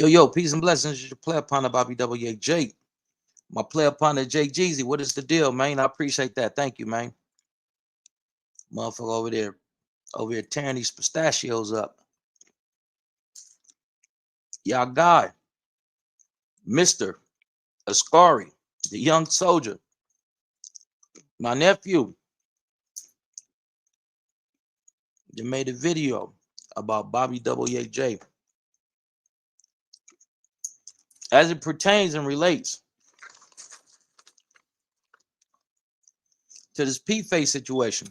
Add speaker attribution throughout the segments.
Speaker 1: Yo, peace and blessings. It's your player partner, Bobby WAJ. My player partner, Jay Jeezy. What is the deal, man? I appreciate that. Thank you, man. Motherfucker over here tearing these pistachios up. Y'all guy, Mr. Ascari, the young soldier. My nephew, they made a video about Bobby WAJ as it pertains and relates to this P-face situation.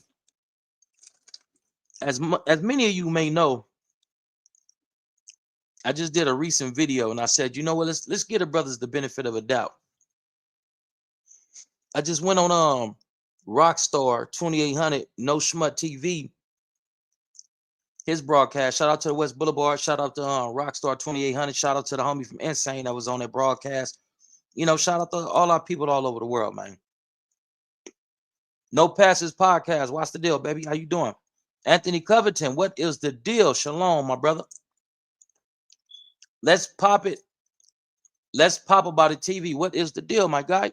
Speaker 1: As many of you may know, I just did a recent video and I said, you know what, let's give the brothers the benefit of a doubt. I just went on Rockstar 2800 No Schmut TV, his broadcast. Shout out to the West Boulevard. Shout out to Rockstar 2800. Shout out to the homie from Insane that was on that broadcast. You know, shout out to all our people all over the world, man. No Passes Podcast. What's the deal, baby? How you doing? Anthony Covington, what is the deal? Shalom, my brother. Let's pop it. Let's pop about it TV. What is the deal, my guy?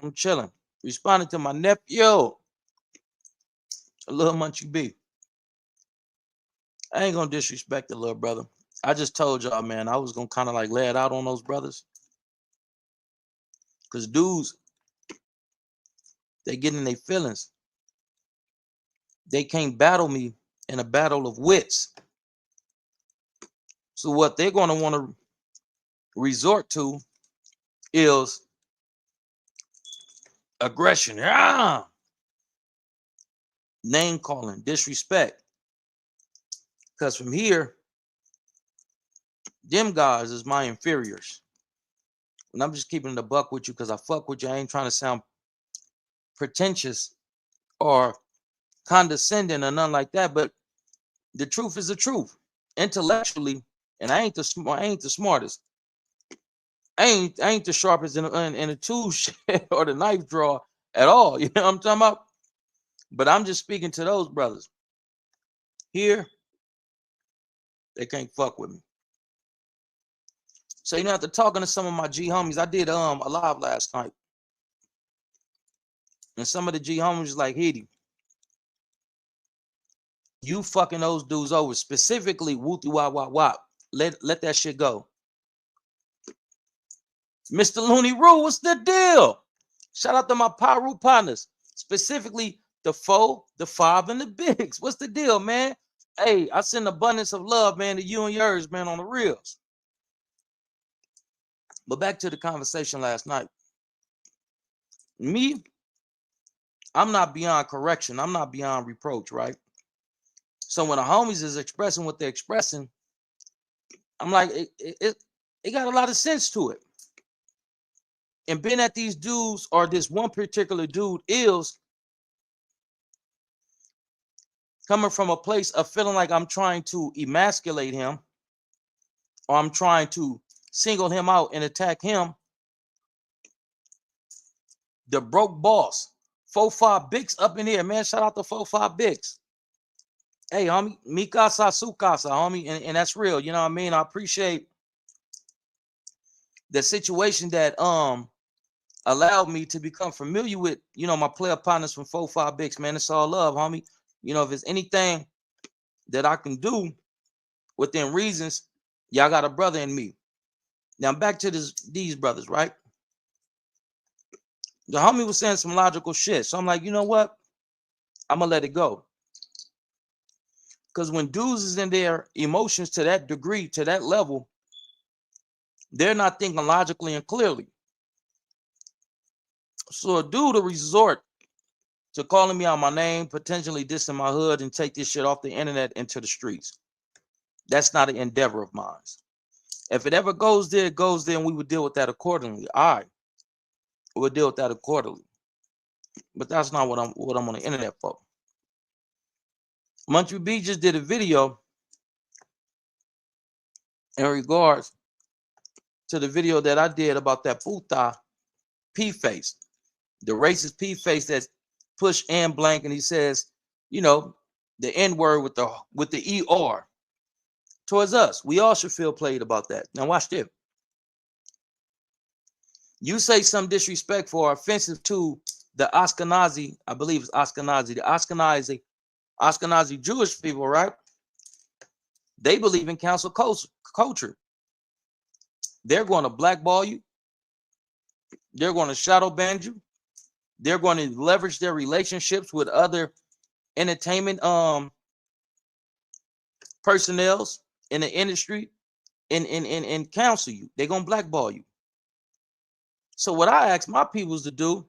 Speaker 1: I'm chilling. Responding to my nephew, a little Munchie B. I ain't gonna disrespect the little brother. I just told y'all, man, I was gonna kind of like lay it out on those brothers. Because dudes, they get in their feelings. They can't battle me in a battle of wits. So what they're gonna want to resort to is aggression. Name calling, disrespect. Because from here, them guys is my inferiors. And I'm just keeping the buck with you because I fuck with you. I ain't trying to sound pretentious or condescending or nothing like that. But the truth is the truth. Intellectually, and I ain't the smartest. I ain't the sharpest in a tool shed or the knife drawer at all. You know what I'm talking about? But I'm just speaking to those brothers. Here, they can't fuck with me. So, you know, after talking to some of my G homies, I did a live last night. And some of the G homies was like, Hedy, you fucking those dudes over, specifically Wooty Wop Wop Wop. Let that shit go. Mr. Looney Roo, what's the deal? Shout out to my Pyru partners, specifically the 4, the 5, and the bigs. What's the deal, man? Hey, I send abundance of love, man, to you and yours, man, on the reels. But back to the conversation last night. Me, I'm not beyond correction. I'm not beyond reproach, right? So when the homies is expressing what they're expressing, I'm like, it got a lot of sense to it. And being that these dudes or this one particular dude is coming from a place of feeling like I'm trying to emasculate him or I'm trying to single him out and attack him, the broke boss, 4-5 Bigs up in here, man. Shout out to 4-5 Bigs. Hey, homie, Mikasa Sukasa, homie, and that's real. You know what I mean? I appreciate the situation that allowed me to become familiar with, you know, my player partners from 4-5 Bigs, man. It's all love, homie. You know, if there's anything that I can do within reasons, y'all got a brother in me. Now back to these brothers, right? The homie was saying some logical shit. So I'm like, you know what? I'm gonna let it go. Because when dudes is in their emotions to that degree, to that level, they're not thinking logically and clearly. So a dude will resort to calling me out my name, potentially dissing my hood, and take this shit off the internet into the streets. That's not an endeavor of mine. If it ever goes there, it goes there, and we would deal with that accordingly. All right. We'll deal with that accordingly. But that's not what I'm on the internet for. Munchie B just did a video in regards to the video that I did about that puta P-face, the racist P-face that's push and blank, and he says, you know, the N-word with the ER. towards us. We all should feel played about that. Now watch this. You say some disrespectful or offensive to the Ashkenazi, I believe it's Ashkenazi, the Ashkenazi Jewish people, right? They believe in cancel culture. They're going to blackball you. They're going to shadow ban you. They're going to leverage their relationships with other entertainment personnels in the industry and counsel you. They're going to blackball you. So what I ask my peoples to do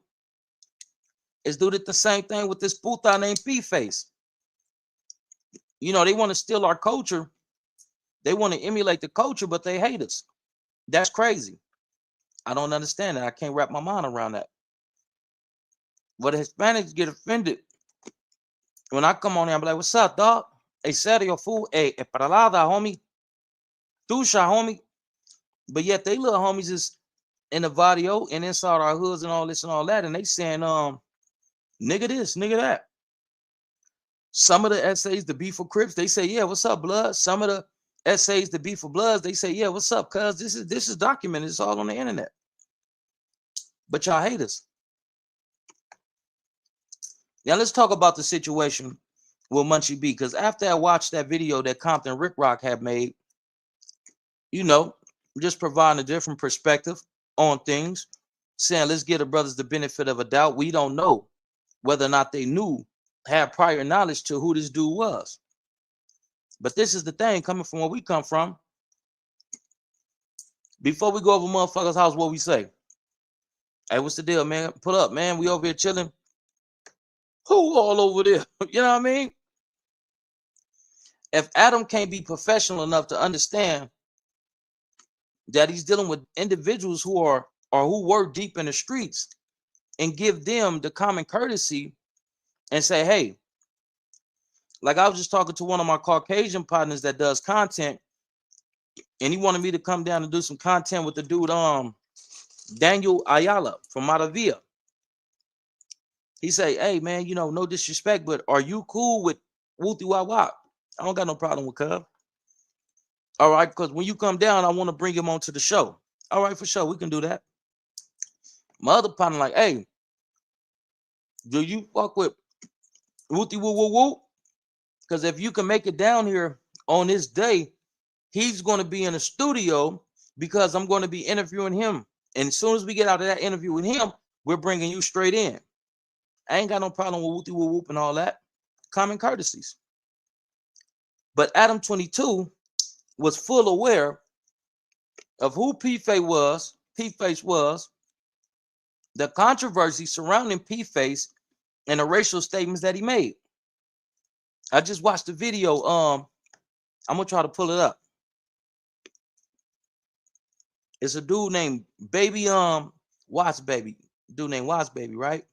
Speaker 1: is do the same thing with this puta named P-Face. You know, they want to steal our culture. They want to emulate the culture, but they hate us. That's crazy. I don't understand that. I can't wrap my mind around that. But the Hispanics get offended when I come on there. I'm like, what's up, dog? Hey, serio, fool. Hey, paralada, homie. Dusha, homie. But yet they little homies is in the video and inside our hoods and all this and all that. And they saying, nigga this, nigga that. Some of the essays, the beef for Crips, they say, yeah, what's up, blood? Some of the essays, the beef for Bloods, they say, yeah, what's up, cuz? This is documented. It's all on the internet. But y'all hate us. Now let's talk about the situation with Munchie B. Because after I watched that video that Compton Rick Rock had made, you know, just providing a different perspective on things, saying let's give the brothers the benefit of a doubt. We don't know whether or not they had prior knowledge to who this dude was. But this is the thing, coming from where we come from. Before we go over motherfuckers' house, what we say? Hey, what's the deal, man? Pull up, man. We over here chilling. Who all over there? You know what I mean? If Adam can't be professional enough to understand that he's dealing with individuals who are or who work deep in the streets and give them the common courtesy and say, hey, like I was just talking to one of my Caucasian partners that does content, and he wanted me to come down and do some content with the dude, Daniel Ayala from Matavia. He say, hey, man, you know, no disrespect, but are you cool with Wooty Wah Wah? I don't got no problem with Cub. All right, because when you come down, I want to bring him onto the show. All right, for sure, we can do that. My other partner like, hey, do you fuck with Wooty Woo Woo Woo? Because if you can make it down here on this day, he's going to be in the studio because I'm going to be interviewing him. And as soon as we get out of that interview with him, we're bringing you straight in. I ain't got no problem with Wooty Woo Whoop and all that. Common courtesies. But Adam 22 was full aware of who P-Face was, the controversy surrounding P-Face, and the racial statements that he made. I just watched the video. I'm gonna try to pull it up. It's a dude named Baby Watts Baby. Dude named Watts Baby, right?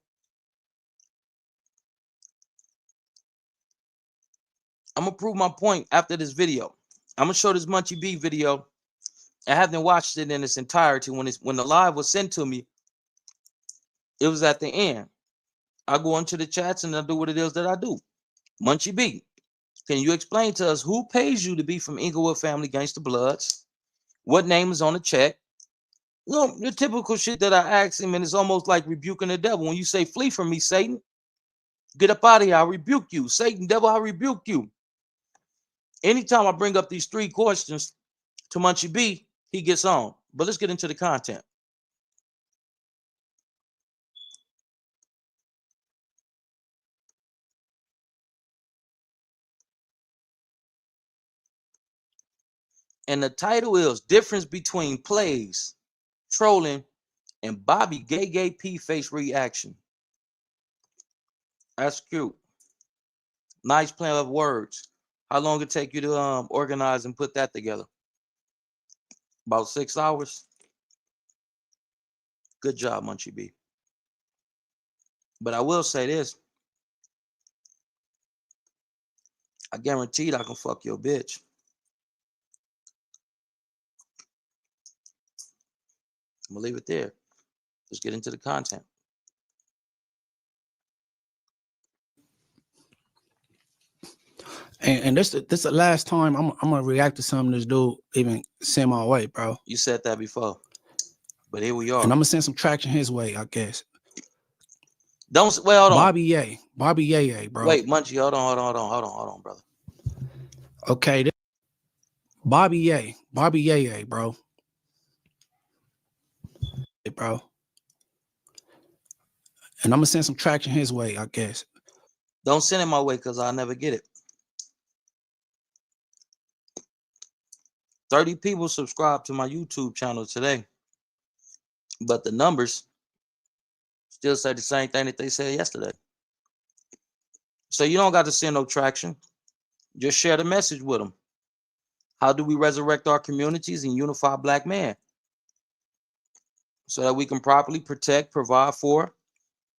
Speaker 1: I'm gonna prove my point after this video. I'm gonna show this Munchie B video. I haven't watched it in its entirety. When the live was sent to me, it was at the end. I go into the chats and I do what it is that I do. Munchie B, can you explain to us who pays you to be from Inglewood Family Gangsta Bloods? What name is on the check? You know, the typical shit that I ask him, and it's almost like rebuking the devil. When you say, flee from me, Satan, get up out of here, I rebuke you. Satan, devil, I rebuke you. Anytime I bring up these three questions to Munchie B, he gets on. But let's get into the content. And the title is Difference Between Plays, Trolling, and Bobby Gay P-Face Reaction. That's cute. Nice play of words. How long it take you to organize and put that together? About 6 hours. Good job, Munchie B. But I will say this. I guaranteed I can fuck your bitch. I'm gonna leave it there. Let's get into the content.
Speaker 2: And this the last time I'm gonna react to something this dude even sent my way, bro.
Speaker 1: You said that before, but here we
Speaker 2: And
Speaker 1: are.
Speaker 2: I'm gonna send some traction his way, I guess.
Speaker 1: Don't well, hold on.
Speaker 2: Bobby Ye, bro.
Speaker 1: Wait, Munchie, hold on, brother.
Speaker 2: Okay, Bobby Ye, bro. Hey, bro. And I'm gonna send some traction his way, I guess.
Speaker 1: Don't send it my way because I'll never get it. 30 people subscribed to my YouTube channel today, but the numbers still say the same thing that they said yesterday. So you don't got to send no traction. Just share the message with them. How do we resurrect our communities and unify Black men so that we can properly protect, provide for,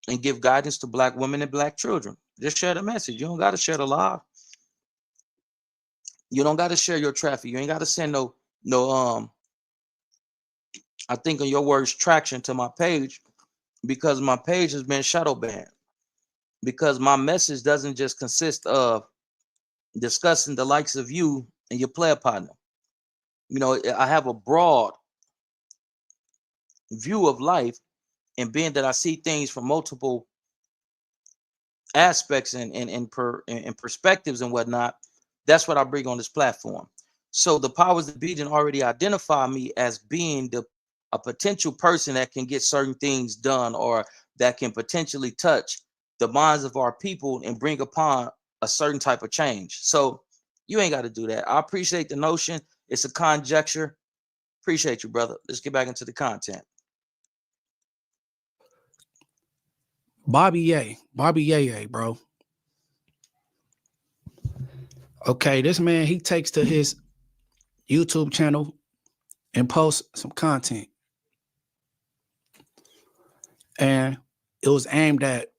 Speaker 1: and give guidance to Black women and Black children? Just share the message. You don't got to share the live. You don't got to share your traffic. You ain't got to send no I think of your words traction to my page, because my page has been shadow banned, because my message doesn't just consist of discussing the likes of you and your player partner. You know, I have a broad view of life, and being that I see things from multiple aspects and perspectives and whatnot, that's what I bring on this platform. So the powers that be didn't already identify me as being a potential person that can get certain things done, or that can potentially touch the minds of our people and bring upon a certain type of change. So you ain't got to do that. I appreciate the notion. It's a conjecture. Appreciate you, brother. Let's get back into the content.
Speaker 2: Bobby Ye, bro. Okay, this man, he takes to his YouTube channel and posts some content. And it was aimed at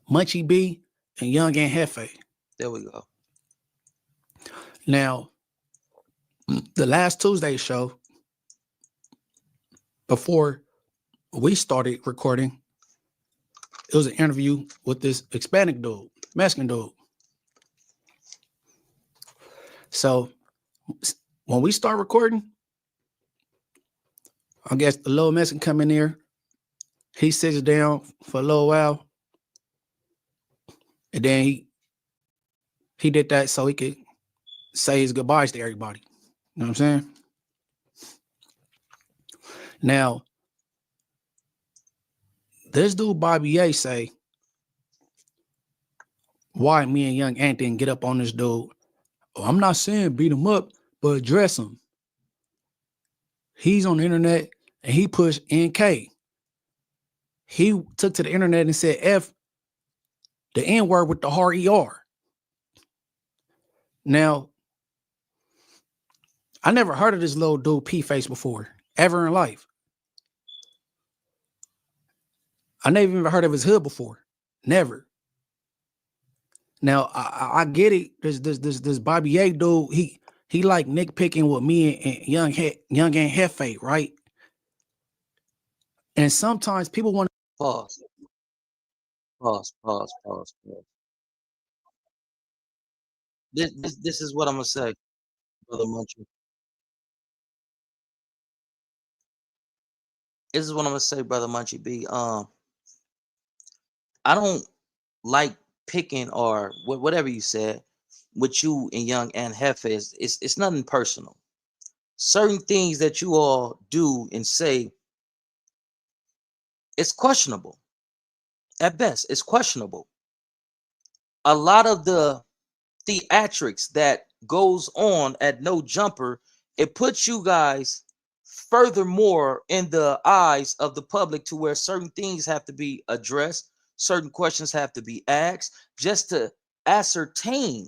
Speaker 2: Munchie B and Young and Hefe.
Speaker 1: There we go.
Speaker 2: Now, the last Tuesday show, before we started recording, it was an interview with this Hispanic dude, Mexican dude. So when we start recording, I guess the little Mexican come in there. He sits down for a little while, and then he did that so he could say his goodbyes to everybody. You know what I'm saying? Now, this dude Bobby Ye say, why me and Young Ant didn't get up on this dude? Oh, I'm not saying beat him up, but address him. He's on the internet and he pushed NK. He took to the internet and said F the N-word with the hard ER. Now, I never heard of this little dude P-Face before, ever in life. I never even heard of his hood before. Never. Now, I get it. This Bobby Ye dude, he like nitpicking with me and Young and Hefe, right? And sometimes people want to
Speaker 1: Pause. This is what I'm gonna say, brother Munchie. This is what I'm gonna say, brother Munchie B. I don't like picking or whatever you said with you and Young and Hefe. It's nothing personal. Certain things that you all do and say, it's questionable. At best, it's questionable. A lot of the theatrics that goes on at No Jumper, it puts you guys furthermore in the eyes of the public, to where certain things have to be addressed, certain questions have to be asked, just to ascertain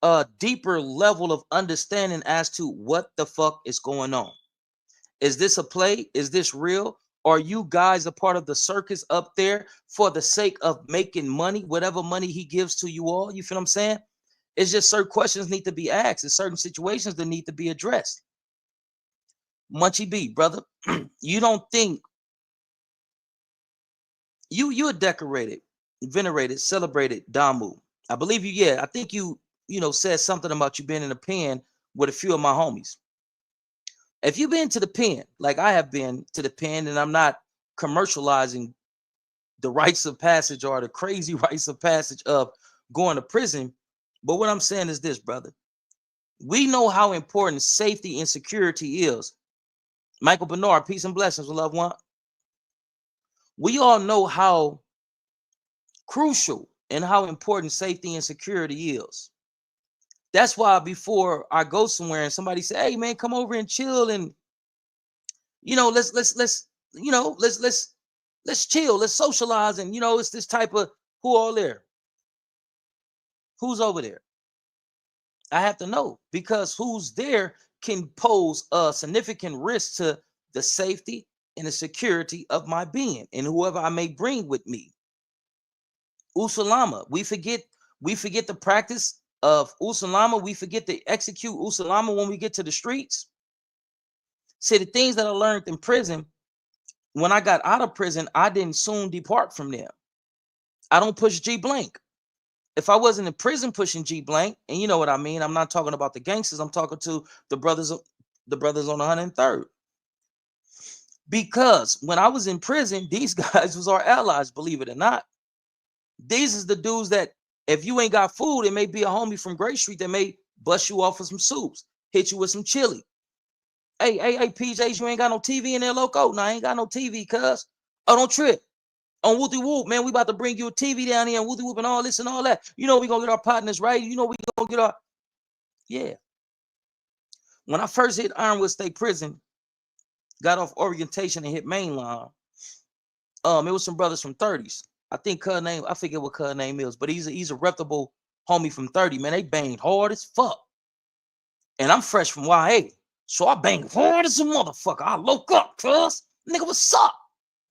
Speaker 1: a deeper level of understanding as to what the fuck is going on. Is this a play? Is this real? Are you guys a part of the circus up there for the sake of making money, whatever money he gives to you all? You feel what I'm saying? It's just certain questions need to be asked, and certain situations that need to be addressed. Munchie B, brother, you don't think you're decorated, venerated, celebrated Damu. I believe you. Yeah, I think you said something about you being in the pen with a few of my homies. If you've been to the pen, like I have been to the pen, and I'm not commercializing the rites of passage or the crazy rites of passage of going to prison, but what I'm saying is this, brother. We know how important safety and security is. Michael Bernard, peace and blessings, loved one. We all know how crucial and how important safety and security is. That's why before I go somewhere and somebody say, "Hey man, come over and chill and let's chill, let's socialize," and it's this type of who all there, who's over there. I have to know, because who's there can pose a significant risk to the safety and the security of my being and whoever I may bring with me. Usalama, we forget the practice of Usalama. We forget to execute Usalama when we get to the streets. See, the things that I learned in prison, when I got out of prison, I didn't soon depart from them. I don't push G blank. If I wasn't in prison pushing G blank, and you know what I mean, I'm not talking about the gangsters. I'm talking to the brothers on 103rd. Because when I was in prison, these guys was our allies, believe it or not. These is the dudes that if you ain't got food, it may be a homie from Gray Street that may bust you off for some soups, hit you with some chili. Hey, PJs, you ain't got no TV in there, loco? No, I ain't got no TV, cuz. Oh, don't trip. On Wooty Whoop, man, we about to bring you a TV down here and Wooty Whoop and all this and all that. We gonna get our partners right. We gonna get our, yeah. When I first hit Ironwood State Prison, got off orientation and hit mainline, it was some brothers from 30s. I think cuz name, I forget what cuz name is, but he's a reputable homie from 30, man. They banged hard as fuck. And I'm fresh from YA. So I banged hard as a motherfucker. I woke up, cuz. Nigga, what's up?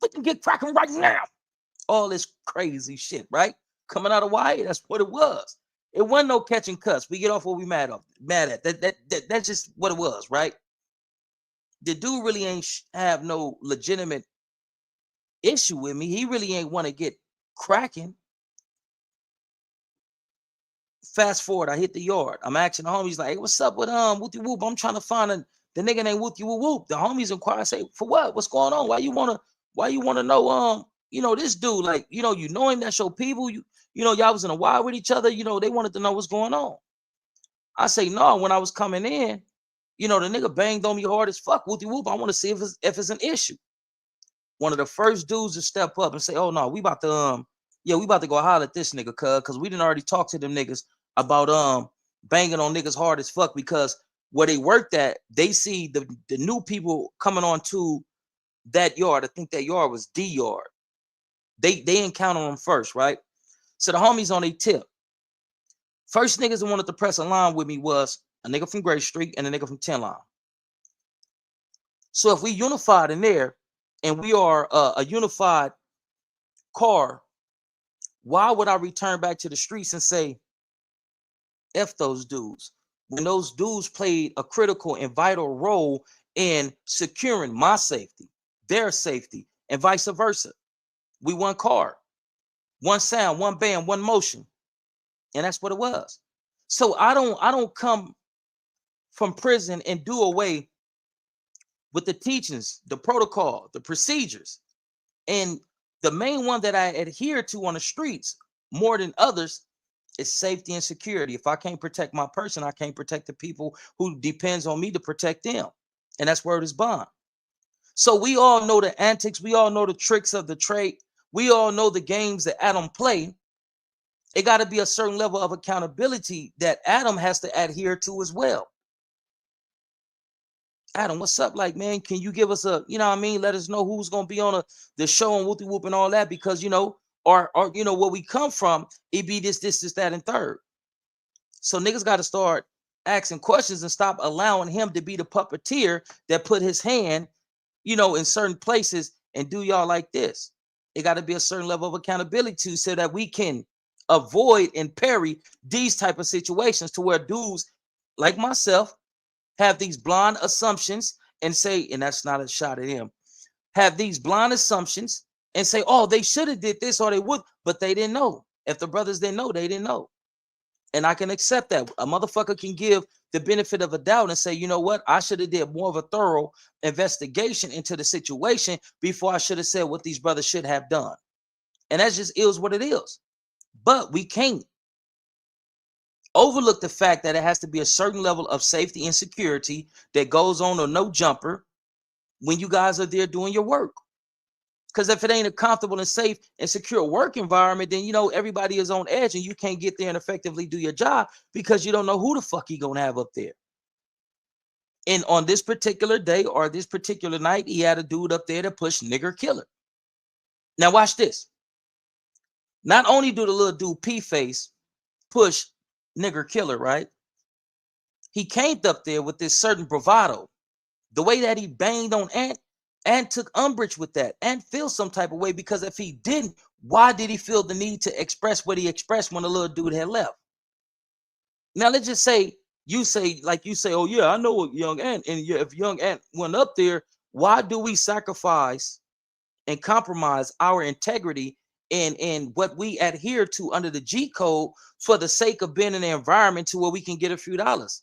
Speaker 1: We can get cracking right now. All this crazy shit, right? Coming out of YA, that's what it was. It wasn't no catching cuts. We get off what we mad at. That's just what it was, right? The dude really ain't have no legitimate issue with me. He really ain't want to get cracking. Fast forward, I hit the yard. I'm asking the homies like, "Hey, what's up with Wooty Whoop? I'm trying to find the nigga named Wooty Whoop." The homies inquire, say, "For what? What's going on? Why you wanna know this dude? Like, you know him, that's your people. Y'all was in a wild with each other. They wanted to know what's going on." I say, "No, when I was coming in, the nigga banged on me hard as fuck. Wooty Whoop. I want to see if it's an issue." One of the first dudes to step up and say, "Oh no, we about to we about to go holler at this nigga, cuz we didn't already talk to them niggas about banging on niggas hard as fuck, because where they worked at, they see the new people coming on to that yard. I think that yard was D yard. They encounter them first, right? So the homies on a tip. First niggas that wanted to press a line with me was a nigga from Gray Street and a nigga from 10 Line. So if we unified in there and we are a unified car, why would I return back to the streets and say, F those dudes, when those dudes played a critical and vital role in securing my safety, their safety, and vice versa? We one car, one sound, one band, one motion. And that's what it was. So I don't come from prison and do away with the teachings, the protocol, the procedures. And the main one that I adhere to on the streets more than others is safety and security. If I can't protect my person, I can't protect the people who depends on me to protect them. And that's word is bond. So we all know the antics. We all know the tricks of the trade. We all know the games that Adam play. It got to be a certain level of accountability that Adam has to adhere to as well. Adam, what's up? Like, man, can you give us a, let us know who's going to be on the show and Wooty Whoop and all that, because, or where we come from, it be this, that, and third. So niggas got to start asking questions and stop allowing him to be the puppeteer that put his hand, in certain places and do y'all like this. It got to be a certain level of accountability so that we can avoid and parry these type of situations, to where dudes like myself have these blind assumptions and say, and that's not a shot at him, have these blind assumptions and say, oh, they should have did this or they would, but they didn't know. If the brothers didn't know, they didn't know. And I can accept that. A motherfucker can give the benefit of a doubt and say, you know what? I should have did more of a thorough investigation into the situation before I should have said what these brothers should have done. And that just is what it is. But we can't overlook the fact that it has to be a certain level of safety and security that goes on or no jumper when you guys are there doing your work. Because if it ain't a comfortable and safe and secure work environment, then, you know, everybody is on edge and you can't get there and effectively do your job because you don't know who the fuck you gonna have up there. And on this particular day or this particular night, he had a dude up there to push nigger killer. Now watch this. Not only do the little dude P-Face push nigger killer, right? He came up there with this certain bravado. The way that he banged on Ant took umbrage with that and feel some type of way, because if he didn't, why did he feel the need to express what he expressed when the little dude had left? Now let's just say you say, oh yeah, I know what young Ant, and if young Ant went up there, why do we sacrifice and compromise our integrity and what we adhere to under the G code for the sake of being in an environment to where we can get a few dollars?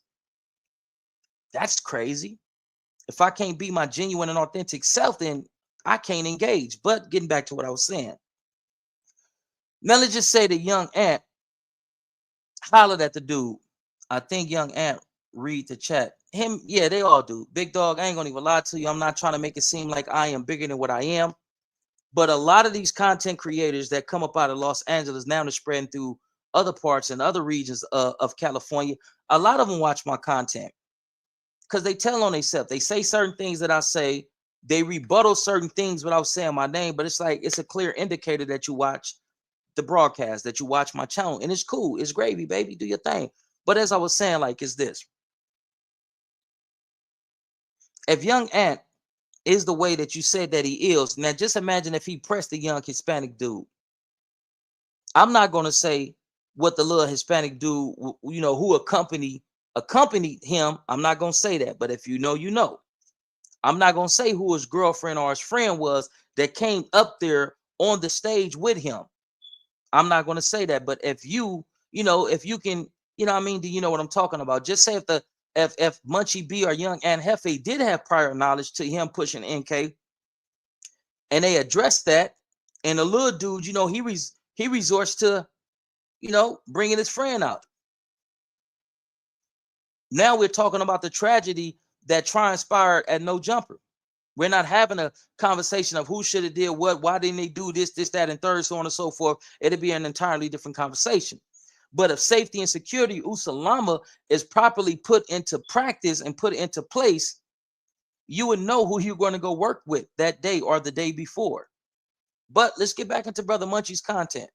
Speaker 1: That's crazy. If I can't be my genuine and authentic self, then I can't engage. But getting back to what I was saying. Now let's just say that young Ant hollered at the dude. I think young Ant read the chat. Him, yeah, they all do. Big dog, I ain't gonna even lie to you. I'm not trying to make it seem like I am bigger than what I am. But a lot of these content creators that come up out of Los Angeles now, they're spreading through other parts and other regions of California. A lot of them watch my content, because they tell on themselves. They say certain things that I say. They rebuttal certain things without saying my name. But it's like, it's a clear indicator that you watch the broadcast, that you watch my channel. And it's cool. It's gravy, baby. Do your thing. But as I was saying, like, it's this. If young Ant is the way that you said that he is, now just imagine if he pressed a young Hispanic dude. I'm not going to say what the little Hispanic dude, you know, who accompanied him. I'm not going to say that. But if you know, you know. I'm not going to say who his girlfriend or his friend was that came up there on the stage with him. I'm not going to say that. But if you know, if you can, you know what I mean? Do you know what I'm talking about? Just say if Munchie B or young Aunt Hefe did have prior knowledge to him pushing NK, and they addressed that, and the little dude, you know, he resorts to, you know, bringing his friend out. Now we're talking about the tragedy that transpired at No Jumper. We're not having a conversation of who should have did what, why didn't they do this, that, and third, so on and so forth. It'd be an entirely different conversation. But if safety and security, Usalama, is properly put into practice and put into place, you would know who you're going to go work with that day or the day before. But let's get back into Brother Munchie's content.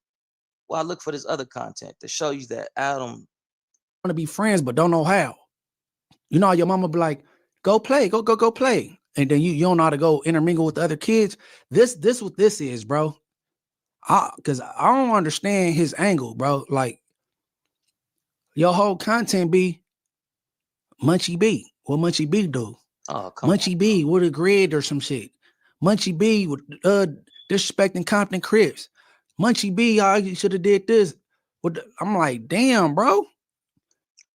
Speaker 1: Well, I look for this other content to show you that Adam
Speaker 2: want to be friends, but don't know how. You know, your mama be like, go play, go play. And then you don't know how to go intermingle with the other kids. This what this is, bro. Because I don't understand his angle, bro. Like, your whole content be Munchie B. What Munchie B do?
Speaker 1: Oh, come
Speaker 2: Munchie
Speaker 1: on,
Speaker 2: B with a grid or some shit. Munchie B with disrespecting Compton Crips. Munchie B, you should have did this. I'm like, damn, bro.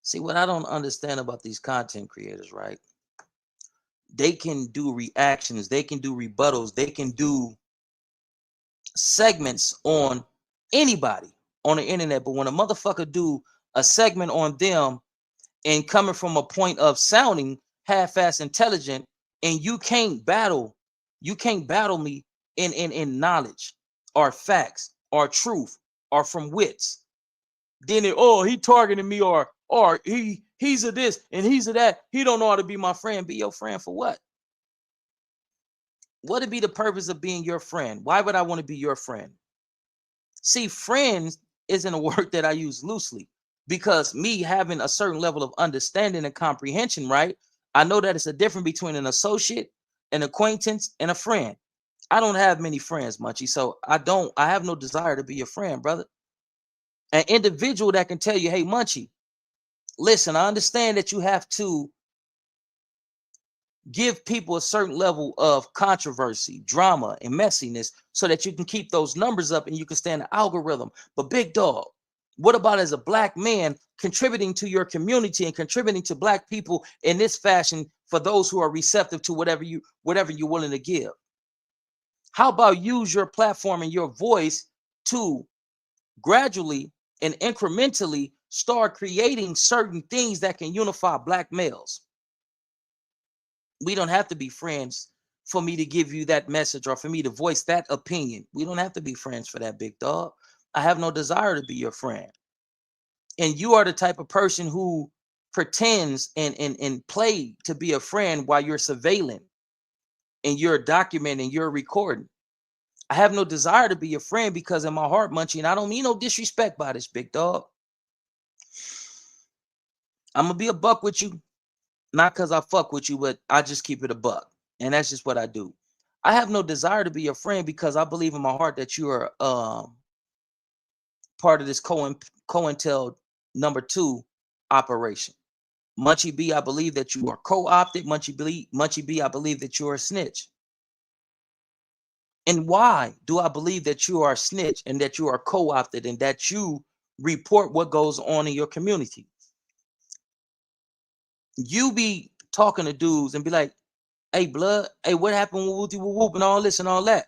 Speaker 1: See, what I don't understand about these content creators, right? They can do reactions, they can do rebuttals, they can do segments on anybody on the internet. But when a motherfucker do a segment on them and coming from a point of sounding half-ass intelligent, and you can't battle me in knowledge or facts or truth or from wits, then he targeting me or he's a this and he's a that. He don't know how to be my friend. Be your friend for what? What would be the purpose of being your friend? Why would I want to be your friend? See, friends isn't a word that I use loosely, because me having a certain level of understanding and comprehension, right? I know that it's a difference between an associate, an acquaintance, and a friend. I don't have many friends, Munchie, so I have no desire to be your friend, brother. An individual that can tell you, hey, Munchie, listen, I understand that you have to give people a certain level of controversy, drama, and messiness so that you can keep those numbers up and you can stand the algorithm. But big dog, What about as a black man contributing to your community and contributing to black people in this fashion for those who are receptive to whatever you're willing to give? How about use your platform and your voice to gradually and incrementally start creating certain things that can unify black males? We don't have to be friends for me to give you that message or for me to voice that opinion. We don't have to be friends for that, big dog. I have no desire to be your friend. And you are the type of person who pretends and play to be a friend while you're surveilling and you're documenting, you're recording. I have no desire to be your friend because in my heart, Munchie, and I don't mean no disrespect by this, big dog. I'm going to be a buck with you, not because I fuck with you, but I just keep it a buck. And that's just what I do. I have no desire to be your friend because I believe in my heart that you are part of this COINTEL #2 operation. Munchie B, I believe that you are co-opted. Munchie B, I believe that you are a snitch. And why do I believe that you are a snitch and that you are co-opted and that you report what goes on in your community? You be talking to dudes and be like, hey, blood, hey, what happened with Whoopty Whoop and all this and all that?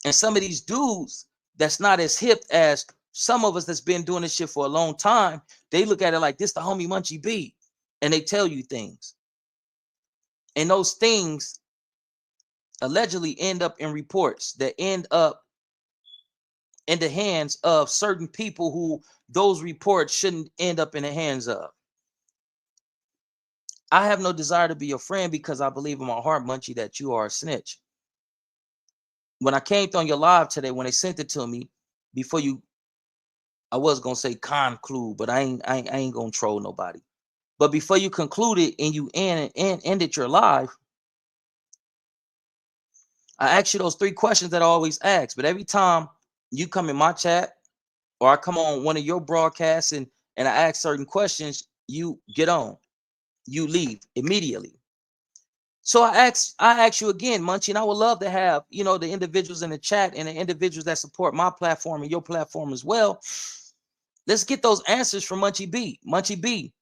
Speaker 1: And some of these dudes that's not as hip as some of us that's been doing this shit for a long time, they look at it like this the homie Munchie B, and they tell you things. And those things allegedly end up in reports that end up in the hands of certain people who those reports shouldn't end up in the hands of. I have no desire to be your friend because I believe in my heart, Munchie, that you are a snitch. When I came on your live today, when they sent it to me, before you, I was gonna say conclude, but I ain't gonna troll nobody. But before you concluded and you ended your live, I asked you those 3 questions that I always ask. But every time you come in my chat or I come on one of your broadcasts and I ask certain questions, you get on, you leave immediately. So I ask you again, Munchie, and I would love to have, the individuals in the chat and the individuals that support my platform and your platform as well. Let's get those answers from Munchie B. Munchie B,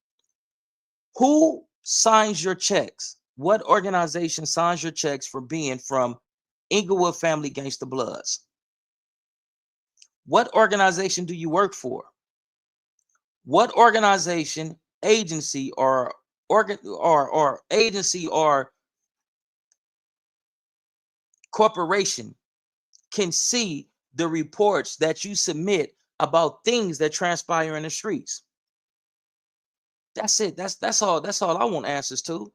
Speaker 1: who signs your checks? What organization signs your checks for being from Inglewood Family Gangsta Bloods? What organization do you work for? What organization, agency, or agency or corporation can see the reports that you submit about things that transpire in the streets? That's it. That's all I want answers to.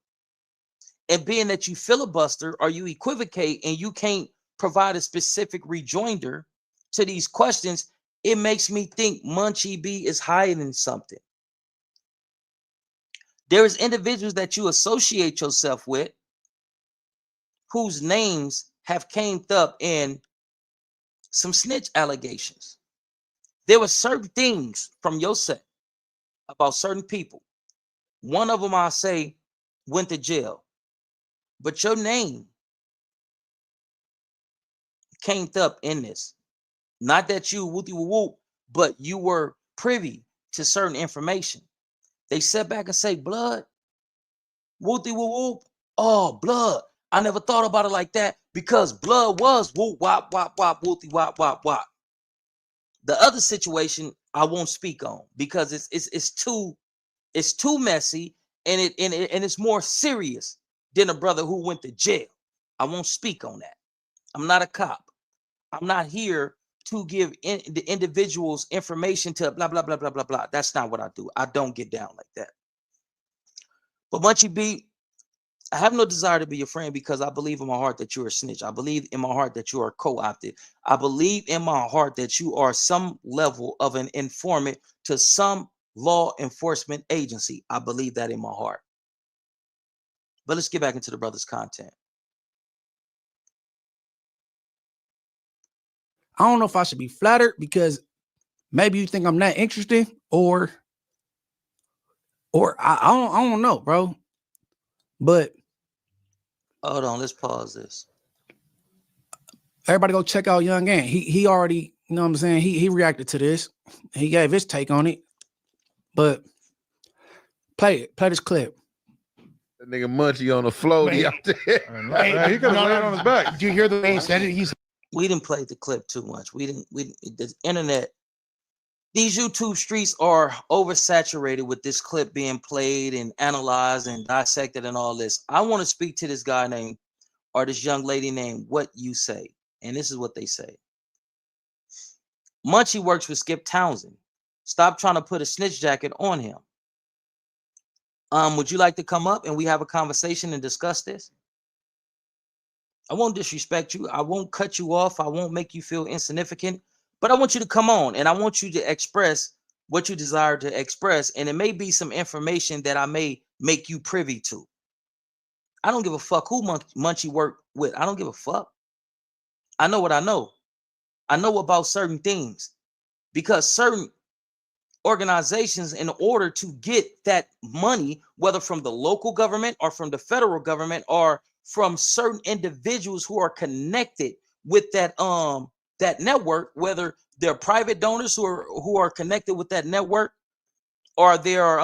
Speaker 1: And being that you filibuster or you equivocate and you can't provide a specific rejoinder to these questions, it makes me think Munchie B is hiding something. There is individuals that you associate yourself with whose names have came up in some snitch allegations. There were certain things from your set about certain people. One of them, I say, went to jail. But your name came up in this. Not that you whoopty whoop, but you were privy to certain information. They sit back and say, blood, whoopty whoop. Oh, blood. I never thought about it like that because blood was whoop wop wop wop whoopty wop wop wop. The other situation I won't speak on because it's too messy and it's more serious than a brother who went to jail. I won't speak on that. I'm not a cop. I'm not here to give the individuals information to blah, blah, blah, blah, blah, blah. That's not what I do. I don't get down like that. But Munchie B, I have no desire to be your friend because I believe in my heart that you're a snitch. I believe in my heart that you are co-opted. I believe in my heart that you are some level of an informant to some law enforcement agency. I believe that in my heart. But let's get back into the brother's content.
Speaker 2: I don't know if I should be flattered because maybe you think I'm not interested or I don't know, bro. But
Speaker 1: hold on, let's pause this.
Speaker 2: Everybody go check out Young Ant. He already You know what I'm saying? He reacted to this. He gave his take on it. But play this clip.
Speaker 3: That nigga Munchie on the floaty out there.
Speaker 4: Hey, he could have laid on his back.
Speaker 2: Did you hear the way he said it?
Speaker 1: We didn't play the clip too much. The internet, these YouTube streets are oversaturated with this clip being played and analyzed and dissected and all this. I want to speak to this guy named, or this young lady named What You Say. And this is what they say. Munchie works with Skip Townsend. Stop trying to put a snitch jacket on him. Would you like to come up and we have a conversation and discuss this? I won't disrespect you. I won't cut you off. I won't make you feel insignificant. But I want you to come on and I want you to express what you desire to express. And it may be some information that I may make you privy to. I don't give a fuck who Munchie worked with. I don't give a fuck. I know what I know. I know about certain things because certain organizations, in order to get that money, whether from the local government or from the federal government or from certain individuals who are connected with that that network, whether they're private donors who are connected with that network or they're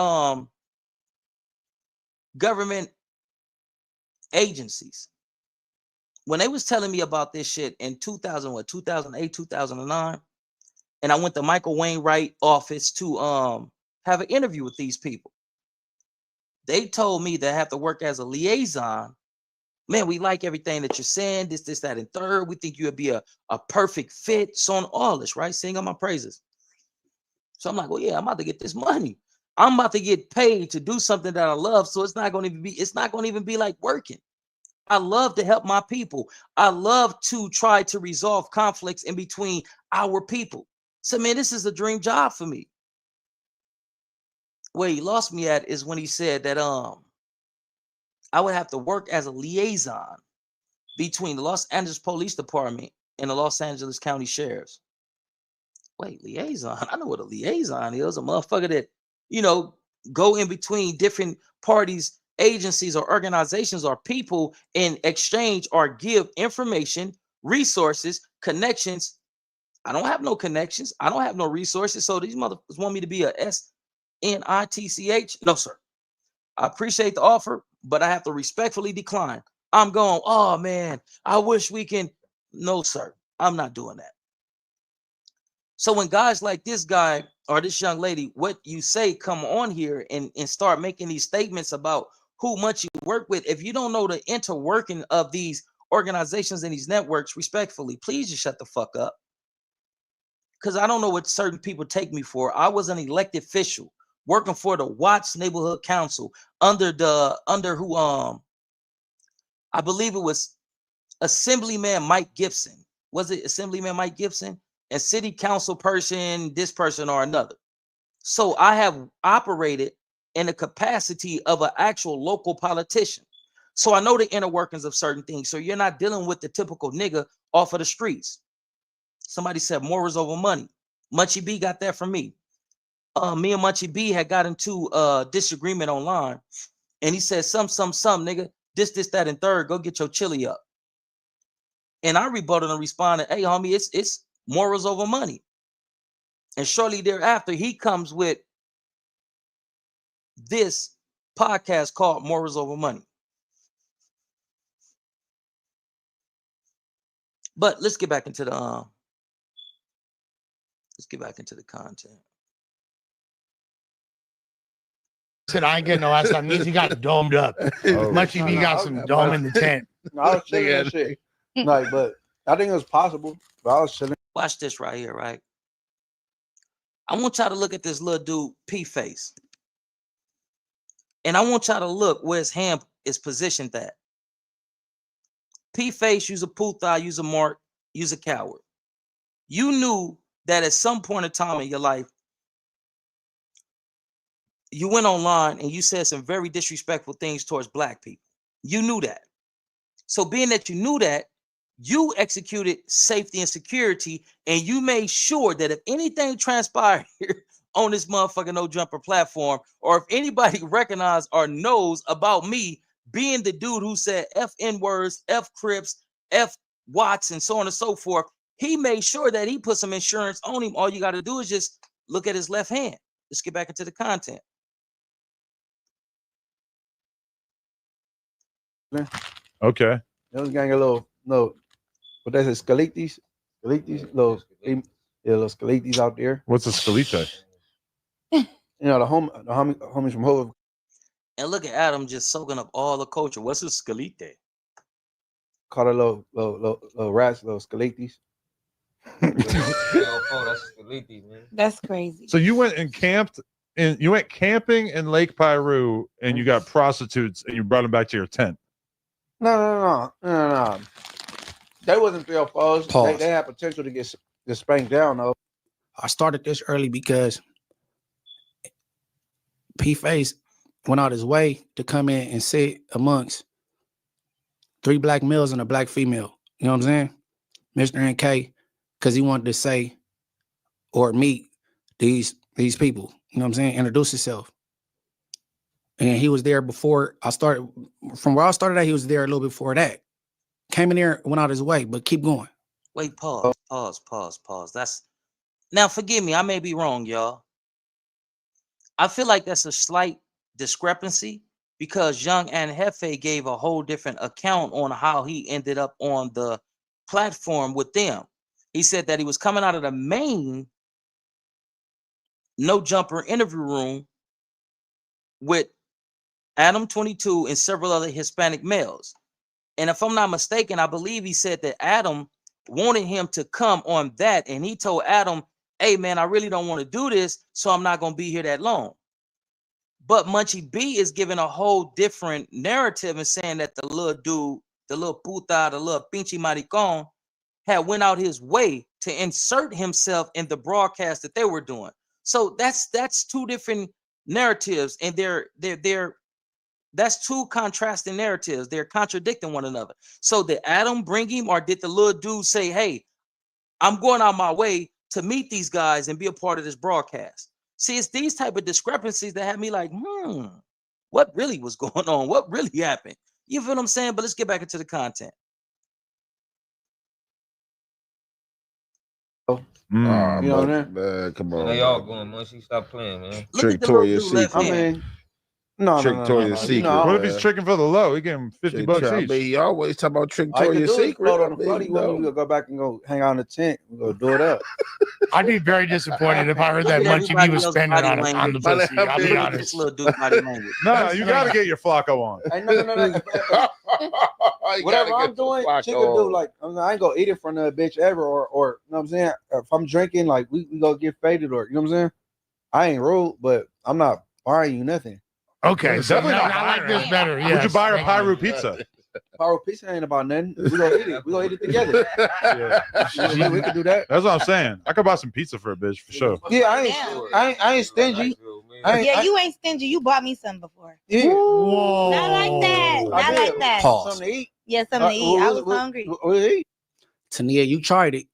Speaker 1: government agencies. When they was telling me about this shit in 2008, 2009, and I went to Michael Wainwright office to have an interview with these people. They told me that I have to work as a liaison. Man, we like everything that you're saying, this, that, and third. We think you would be a perfect fit, so on, all this, right? Sing on my praises. So I'm like, well, yeah, I'm about to get this money. I'm about to get paid to do something that I love. So it's not going to even be like working. I love to help my people. I love to try to resolve conflicts in between our people. So, man, this is a dream job for me. Where he lost me at is when he said that I would have to work as a liaison between the Los Angeles Police Department and the Los Angeles County Sheriffs. Wait, liaison? I know what a liaison is. A motherfucker that, you know, go in between different parties, agencies or organizations or people in exchange or give information, resources, connections. I don't have no connections. I don't have no resources. So these motherfuckers want me to be a SNITCH? No, sir. I appreciate the offer, but I have to respectfully decline. I'm going, oh man, I wish we can. No, sir. I'm not doing that. So when guys like this guy or this young lady, What You Say, come on here and start making these statements about who much you work with, if you don't know the interworking of these organizations and these networks, respectfully, please just shut the fuck up. Because I don't know what certain people take me for. I was an elected official working for the Watts Neighborhood Council under who I believe it was Assemblyman Mike Gibson. Was it Assemblyman Mike Gibson? And city council person, this person or another. So I have operated in the capacity of an actual local politician. So I know the inner workings of certain things. So you're not dealing with the typical nigga off of the streets. Somebody said morals over money. Munchie B got that from me. Me and Munchie B had got into a disagreement online. And he said, some, nigga, this, that, and third, go get your chili up. And I rebutted and responded, hey, homie, it's morals over money. And shortly thereafter, he comes with this podcast called Morals Over Money. But let's get back into the content.
Speaker 5: Said I ain't getting no ass. That means he got domed up. Munchie B got some dome in the tent.
Speaker 4: I was chilling that shit. Like, but I think it was possible. But I was chilling.
Speaker 1: Watch this right here, right? I want y'all to look at this little dude, P-Face. And I want y'all to look where his hand is positioned at. P-Face, use a puta, use a mark, use a coward. You knew that at some point in time in your life, you went online and you said some very disrespectful things towards black people. You knew that. So being that you knew that, you executed safety and security, and you made sure that if anything transpired here on this motherfucking No Jumper platform, or if anybody recognized or knows about me being the dude who said F N words, F Crips, F Watts, and so on and so forth, He made sure that he put some insurance on him. All you got to do is just look at his left hand. Let's get back into the content.
Speaker 6: Okay.
Speaker 4: Those gang a little, what that's it, Scalites, little Scalites out there.
Speaker 6: What's a scalite?
Speaker 4: You know, the homies from Hove.
Speaker 1: And look at Adam just soaking up all the culture. What's a scalite?
Speaker 4: Call it little rats, little Scalites.
Speaker 7: That's crazy.
Speaker 6: So you went and camped and you went camping in Lake Piru and you got prostitutes and you brought them back to your tent.
Speaker 4: No. They wasn't real foes.
Speaker 2: Pause.
Speaker 4: They had potential to get spanked down though.
Speaker 2: I started this early because P-Face went out his way to come in and sit amongst 3 black males and a black female. You know what I'm saying? Mr. NK, because he wanted to say or meet these people. You know what I'm saying? Introduce himself. And he was there before I started. From where I started at, he was there a little before that. Came in there, went out his way, but keep going.
Speaker 1: Wait, pause. That's now forgive me, I may be wrong, y'all. I feel like that's a slight discrepancy because Young and Hefe gave a whole different account on how he ended up on the platform with them. He said that he was coming out of the main no jumper interview room with Adam 22 and several other Hispanic males. And if I'm not mistaken, I believe he said that Adam wanted him to come on that. And he told Adam, hey, man, I really don't want to do this, so I'm not going to be here that long. But Munchie B is giving a whole different narrative and saying that the little dude, the little puta, the little pinche maricon, had went out his way to insert himself in the broadcast that they were doing. So that's two different narratives, and that's two contrasting narratives. They're contradicting one another. So did Adam bring him, or did the little dude say, hey, I'm going out my way to meet these guys and be a part of this broadcast? See, it's these type of discrepancies that have me like, what really was going on? What really happened? You feel what I'm saying? But let's get back into the content.
Speaker 4: You know what I mean?
Speaker 3: Man, come on.
Speaker 8: They all going, Munchie. Stop playing, man.
Speaker 1: Look at the little
Speaker 3: Victoria's
Speaker 1: dude left
Speaker 3: Secret.
Speaker 4: I
Speaker 1: hand.
Speaker 4: mean, no.
Speaker 3: Victoria's
Speaker 4: You
Speaker 3: Secret.
Speaker 4: know,
Speaker 6: What if he's tricking for the low? He gave him $50
Speaker 3: I
Speaker 6: each.
Speaker 3: mean, he always talk about
Speaker 4: all you can
Speaker 3: Victoria's
Speaker 4: do is
Speaker 3: Secret.
Speaker 4: float on
Speaker 3: I
Speaker 4: the
Speaker 3: mean,
Speaker 4: floaty when you go back and go hang out in the tent. We go do it up.
Speaker 5: I'd be very disappointed if I heard that Munchie B was spending on the pussy. I'll be
Speaker 1: Look at
Speaker 5: honest.
Speaker 1: this little dude body language.
Speaker 6: No, you got to get your Flacco on.
Speaker 4: Hey, no. Whatever I'm doing, she could do. Like, I ain't gonna eat it from a bitch ever, or you know what I'm saying. If I'm drinking, like we go get faded, or you know what I'm saying. I ain't rude, but I'm not buying you nothing.
Speaker 5: Okay, so
Speaker 6: Definitely not
Speaker 5: I like this better.
Speaker 6: Would you buy her
Speaker 5: Thank you.
Speaker 6: Pyru pizza?
Speaker 4: Pyro pizza ain't about nothing. We gonna eat it. We gonna eat it together.
Speaker 6: Yeah.
Speaker 4: We can do that.
Speaker 6: That's what I'm saying. I could buy some pizza for a bitch for sure.
Speaker 4: Yeah, I ain't stingy.
Speaker 7: Yeah, you ain't stingy. You bought me some before.
Speaker 4: Yeah.
Speaker 5: Whoa.
Speaker 7: Not like that.
Speaker 4: I
Speaker 7: Not
Speaker 4: did.
Speaker 7: like that.
Speaker 2: Pause.
Speaker 4: Something to eat.
Speaker 7: Yeah, something to eat. I was hungry.
Speaker 4: What eat?
Speaker 2: Tania, you tried it.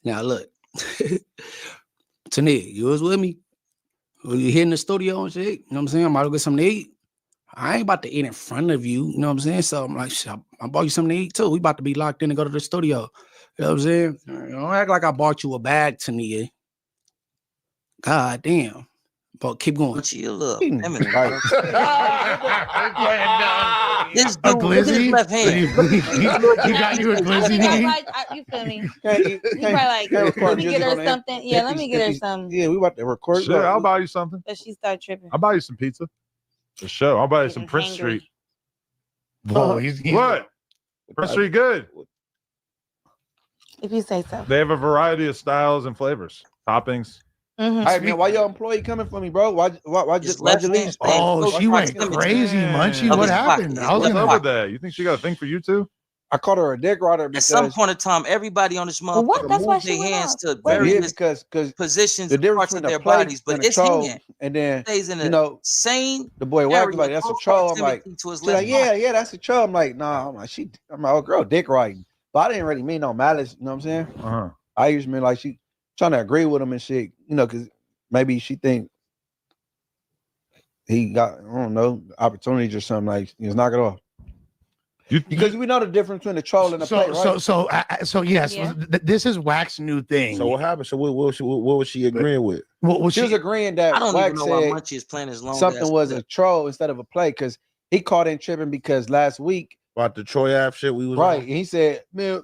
Speaker 2: Now look. Tania, you was with me. When you here in the studio and shit, you know what I'm saying? I'm about to get something to eat. I ain't about to eat in front of you, you know what I'm saying? So I'm like, shit, I bought you something to eat too. We about to be locked in and go to the studio. You know what I'm saying? Don't act like I bought you a bag, Tania. God damn. But keep going.
Speaker 1: But you look
Speaker 4: Eating.
Speaker 1: feminine.
Speaker 4: Like,
Speaker 1: This
Speaker 5: A
Speaker 1: dude, look at his
Speaker 5: glizzy?
Speaker 1: left hand.
Speaker 5: You got you a glizzy
Speaker 7: That's
Speaker 5: nigga?
Speaker 7: like, you feel me?
Speaker 4: can't
Speaker 7: You probably like,
Speaker 4: can't record
Speaker 7: let me get
Speaker 4: music on
Speaker 7: her
Speaker 4: the
Speaker 7: something. Yeah, let me get her something.
Speaker 4: Yeah, we about to record.
Speaker 6: Shit, I'll buy you something.
Speaker 7: But she start tripping.
Speaker 6: I'll buy you some pizza. For sure. I'll buy you some
Speaker 7: Getting
Speaker 6: Prince
Speaker 7: hangry.
Speaker 6: Street.
Speaker 5: Whoa, he's
Speaker 6: What? Prince Street good.
Speaker 7: If you say so.
Speaker 6: They have a variety of styles and flavors, toppings.
Speaker 7: Mhm.
Speaker 4: Hey man, why your employee coming for me, bro? Why
Speaker 1: His
Speaker 4: you
Speaker 1: left
Speaker 4: leave?
Speaker 1: hand.
Speaker 5: Oh, she went
Speaker 1: Proximity.
Speaker 5: crazy, Munchie.
Speaker 1: Of
Speaker 5: What
Speaker 1: his
Speaker 5: happened?
Speaker 1: pocket.
Speaker 5: I was
Speaker 1: His
Speaker 6: What's
Speaker 5: gonna.
Speaker 6: over there? You think she got a thing for you too?
Speaker 4: I called her a dick rider
Speaker 1: At some
Speaker 4: because
Speaker 1: point in time, everybody on this
Speaker 7: Well, what?
Speaker 1: motherfucker
Speaker 7: That's why
Speaker 1: move
Speaker 7: she
Speaker 1: their
Speaker 7: went
Speaker 1: hands
Speaker 7: off.
Speaker 1: to
Speaker 7: Wait,
Speaker 4: yeah,
Speaker 1: various
Speaker 4: because
Speaker 1: positions
Speaker 4: the
Speaker 1: and
Speaker 4: difference
Speaker 1: parts of
Speaker 4: between
Speaker 1: their
Speaker 4: a plate
Speaker 1: bodies, but
Speaker 4: and a
Speaker 1: it's
Speaker 4: troll,
Speaker 1: hand
Speaker 4: and then
Speaker 1: stays in the
Speaker 4: you know
Speaker 1: same
Speaker 4: the boy wife
Speaker 1: area,
Speaker 4: be like, "That's a
Speaker 1: close
Speaker 4: troll." I'm like,
Speaker 1: proximity to his
Speaker 4: she's
Speaker 1: left
Speaker 4: like, "Yeah,
Speaker 1: pocket.
Speaker 4: yeah, that's a troll." I'm like, "Nah." I'm like, "Oh, girl, dick riding," but I didn't really mean no malice. You know what I'm saying?
Speaker 6: Uh-huh.
Speaker 4: I used to mean like she trying to agree with him and shit. You know, because maybe she think he got, I don't know, opportunities or something. Like, just knock it off. Because we know the difference between a troll and a play, right?
Speaker 5: So yes,
Speaker 7: Yeah.
Speaker 5: this is Wax's new thing.
Speaker 3: So what happened? So what was she agreeing with?
Speaker 5: What
Speaker 4: She was agreeing that
Speaker 1: I don't
Speaker 4: Wax
Speaker 1: even know why
Speaker 4: said
Speaker 1: Munchie is playing his long
Speaker 4: something
Speaker 1: ass
Speaker 4: was
Speaker 1: clip.
Speaker 4: a troll instead of a play because he caught in tripping because last week,
Speaker 3: About the Troy Ave shit we was
Speaker 4: right?
Speaker 3: on?
Speaker 4: And he said, "Man,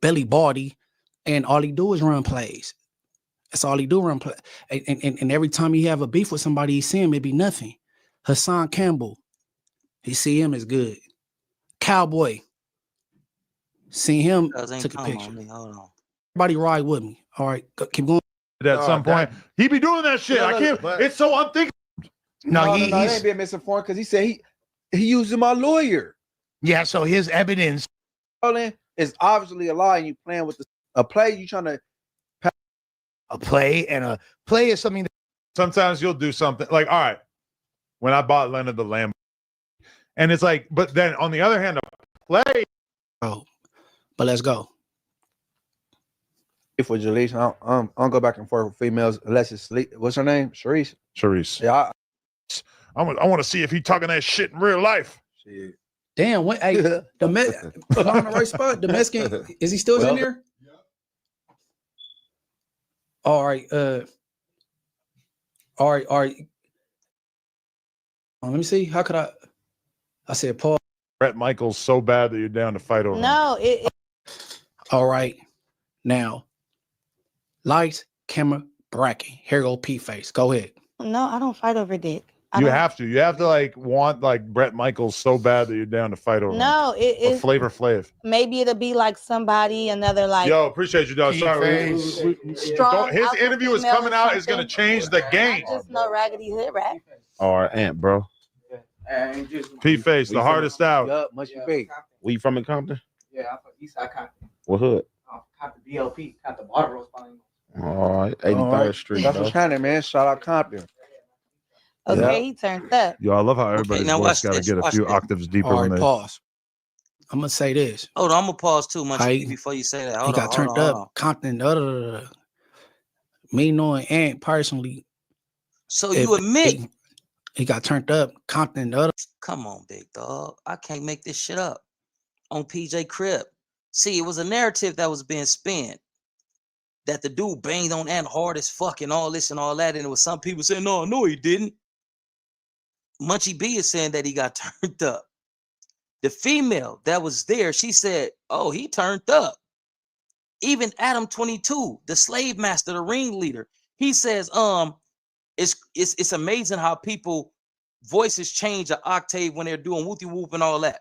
Speaker 2: Belly Baldy, and all he do is run plays. That's all he do, run play. And every time he have a beef with somebody, he see him, it be nothing. Hassan Campbell, he see him as good. Cowboy, see him, took a picture.
Speaker 1: Hold on.
Speaker 2: Everybody ride with me. All right, keep going.
Speaker 6: At some point, he be doing that shit. I can't. It's so unthinkable.
Speaker 5: No,
Speaker 4: he ain't being misinformed because he said he using my lawyer.
Speaker 5: Yeah, so his evidence
Speaker 4: is obviously a lie, and you playing with a play. You trying to
Speaker 5: a play is something that
Speaker 6: Sometimes you'll do something like, all right, when I bought Leonard the Lamb, and it's like, but then on the other hand, a play.
Speaker 2: Oh, but let's go.
Speaker 4: for Jalise. I don't go back and forth with females unless it's what's her name? Sharice. Yeah.
Speaker 6: I want to see if he talking that shit in real life.
Speaker 4: Shit.
Speaker 2: Damn, what? Hey, on the right spot. The Mexican, is he still in there? Yeah. All right. All right. Let me see. How could I said Paul.
Speaker 6: Brett Michaels so bad that you're down to fight over him.
Speaker 7: No,
Speaker 2: All right. Now, lights, camera, bracket. Here go P-Face. Go ahead.
Speaker 7: no, I don't fight over dick.
Speaker 6: You have to like want like Brett Michaels so bad that you're down to fight over him.
Speaker 7: No, it's
Speaker 6: Flavor Flav.
Speaker 7: maybe it'll be like somebody, another like.
Speaker 6: Yo, appreciate you, dog. Sorry.
Speaker 7: Strong
Speaker 6: His
Speaker 7: alpha
Speaker 6: interview is
Speaker 7: female
Speaker 6: coming
Speaker 7: or
Speaker 6: out. It's going to
Speaker 7: something.
Speaker 6: change the game.
Speaker 7: I just know raggedy hood rat.
Speaker 3: All right, Aunt, bro.
Speaker 6: P-Face, the hardest out.
Speaker 4: Yup, much big.
Speaker 3: Where you from in Compton?
Speaker 9: Yeah, I'm from Eastside Compton.
Speaker 3: What hood?
Speaker 9: Compton BLP, Compton Water Rose Spine.
Speaker 3: All right, 83rd Street.
Speaker 4: That's
Speaker 3: bro.
Speaker 4: what's happening, man. Shout out Compton.
Speaker 7: Okay,
Speaker 3: Yeah.
Speaker 7: he turned up.
Speaker 6: Yo, I love how everybody's
Speaker 1: now
Speaker 6: voice
Speaker 1: watch
Speaker 6: got to
Speaker 1: this,
Speaker 6: get a
Speaker 1: watch
Speaker 6: few
Speaker 1: this.
Speaker 6: octaves deeper
Speaker 2: All
Speaker 6: when
Speaker 2: right,
Speaker 6: they.
Speaker 2: pause. I'm going to say this.
Speaker 1: Hold on, I'm gonna pause too much
Speaker 2: Hey,
Speaker 1: before you say that.
Speaker 2: He
Speaker 1: Hold
Speaker 2: got
Speaker 1: on,
Speaker 2: turned
Speaker 1: hold on,
Speaker 2: up.
Speaker 1: hold on.
Speaker 2: Compton, me knowing Ant personally.
Speaker 1: So you admit?
Speaker 2: He got turned up. Compton,
Speaker 1: Come on, big dog. I can't make this shit up. On PJ Crib. See, it was a narrative that was being spun. That the dude banged on Ant hard as fuck and all this and all that. And it was some people saying, no, he didn't. Munchie B is saying that he got turned up. The female that was there, she said, oh, he turned up. Even Adam 22, the slave master, the ringleader, he says, it's amazing how people voices change an octave when they're doing whoopty whoop and all that.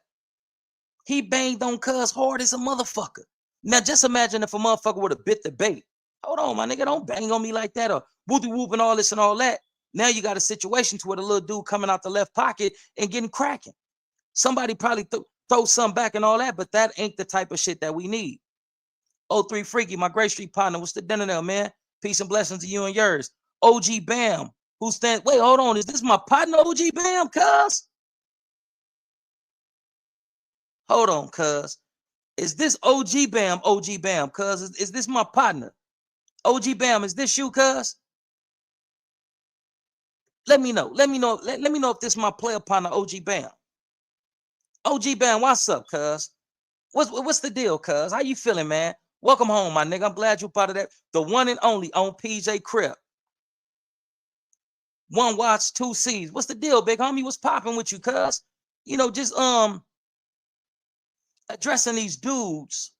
Speaker 1: He banged on Cuz hard as a motherfucker. Now just imagine if a motherfucker would have bit the bait. Hold on, my nigga, don't bang on me like that or whoopty whoop and all this and all that. Now you got a situation to where the little dude coming out the left pocket and getting cracking. Somebody probably throw some back and all that, but that ain't the type of shit that we need. 03 Freaky, my Great Street partner. What's the dinner there, man? Peace and blessings to you and yours. OG Bam, who stands? Wait, hold on. Is this my partner, OG Bam, cuz? Hold on, cuz. Is this OG Bam, cuz? Is this my partner? OG Bam, is this you, cuz? Let me know. Let me know if this is my player partner, OG Bam. OG Bam, what's up, cuz? What's the deal, cuz? How you feeling, man? Welcome home, my nigga. I'm glad you're part of that. The one and only on PJ Crib. One watch, two C's. What's the deal, big homie? What's popping with you, cuz? You know, just addressing these dudes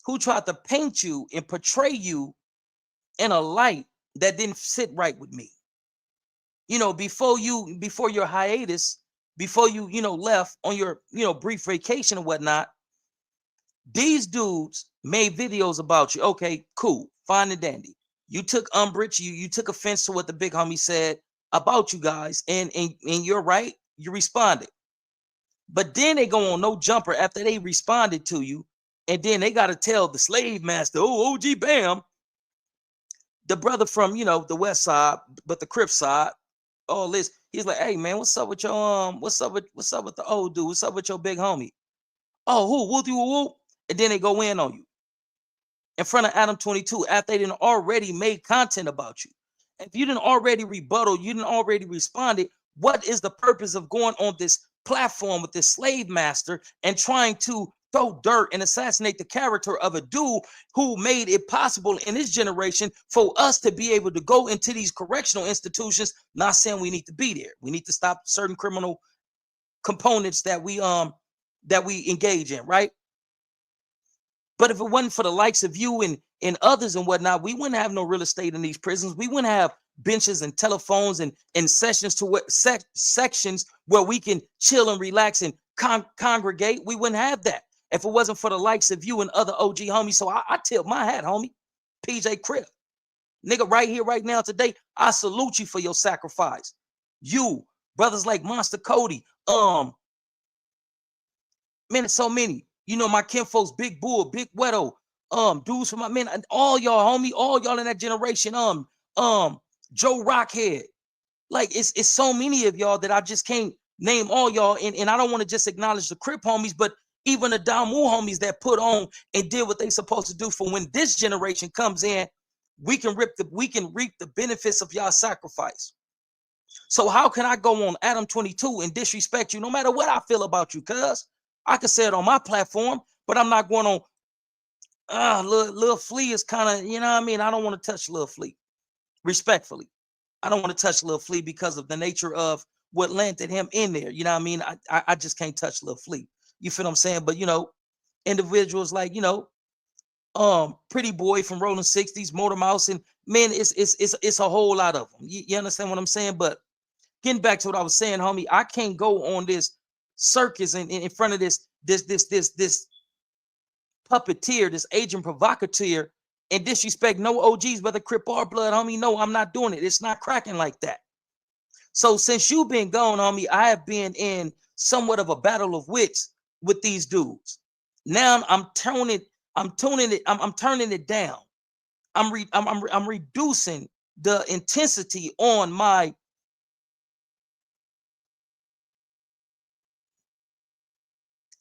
Speaker 1: who tried to paint you and portray you in a light that didn't sit right with me. You know, before your hiatus, before you left on your brief vacation and whatnot, these dudes made videos about you. Okay, cool, fine and dandy. You took umbrage, you took offense to what the big homie said about you guys, and you're right, you responded. But then they go on no jumper after they responded to you, and then they got to tell the slave master, oh, OG Bam, the brother from the west side, but the Crip side, all this. He's like, hey man, what's up with your what's up with the old dude? What's up with your big homie? Oh, who? Whoop, whoop, whoop. And then they go in on you in front of Adam 22 after they didn't already made content about you. If you didn't already rebuttal, you didn't already responded, what is the purpose of going on this platform with this slave master and trying to throw dirt and assassinate the character of a dude who made it possible in his generation for us to be able to go into these correctional institutions. Not saying we need to be there. We need to stop certain criminal components that we engage in, right? But if it wasn't for the likes of you and others and whatnot, we wouldn't have no real estate in these prisons. We wouldn't have benches and telephones and sessions to what sections where we can chill and relax and congregate. We wouldn't have that if it wasn't for the likes of you and other OG homies. So I tip my hat, homie. PJ Crip. Nigga, right here, right now, today, I salute you for your sacrifice. You, brothers like Monster Cody, man, it's so many. You know, my kinfolks, Big Bull, Big Wedo, dudes from my men, all y'all, homie, all y'all in that generation, Joe Rockhead. Like, it's so many of y'all that I just can't name all y'all. And I don't want to just acknowledge the Crip homies, but even the Damu homies that put on and did what they supposed to do for when this generation comes in, we can reap the benefits of y'all sacrifice. So how can I go on Adam 22 and disrespect you no matter what I feel about you? Cuz I could say it on my platform, but I'm not going on. Lil Flea is kind of, you know what I mean? I don't want to touch Lil Flea. Respectfully, I don't want to touch Lil Flea because of the nature of what landed him in there. You know what I mean? I just can't touch Lil Flea. You feel what I'm saying? But, you know, individuals like, you know, Pretty Boy from Rolling 60s, Motor Mouse, and man, it's a whole lot of them. You understand what I'm saying? But getting back to what I was saying, homie, I can't go on this circus in front of this puppeteer, this agent provocateur, and disrespect no OGs, whether Crip or Blood, homie. No, I'm not doing it. It's not cracking like that. So since you've been gone, homie, I have been in somewhat of a battle of wits with these dudes. Now I'm turning it down. I'm reducing the intensity on my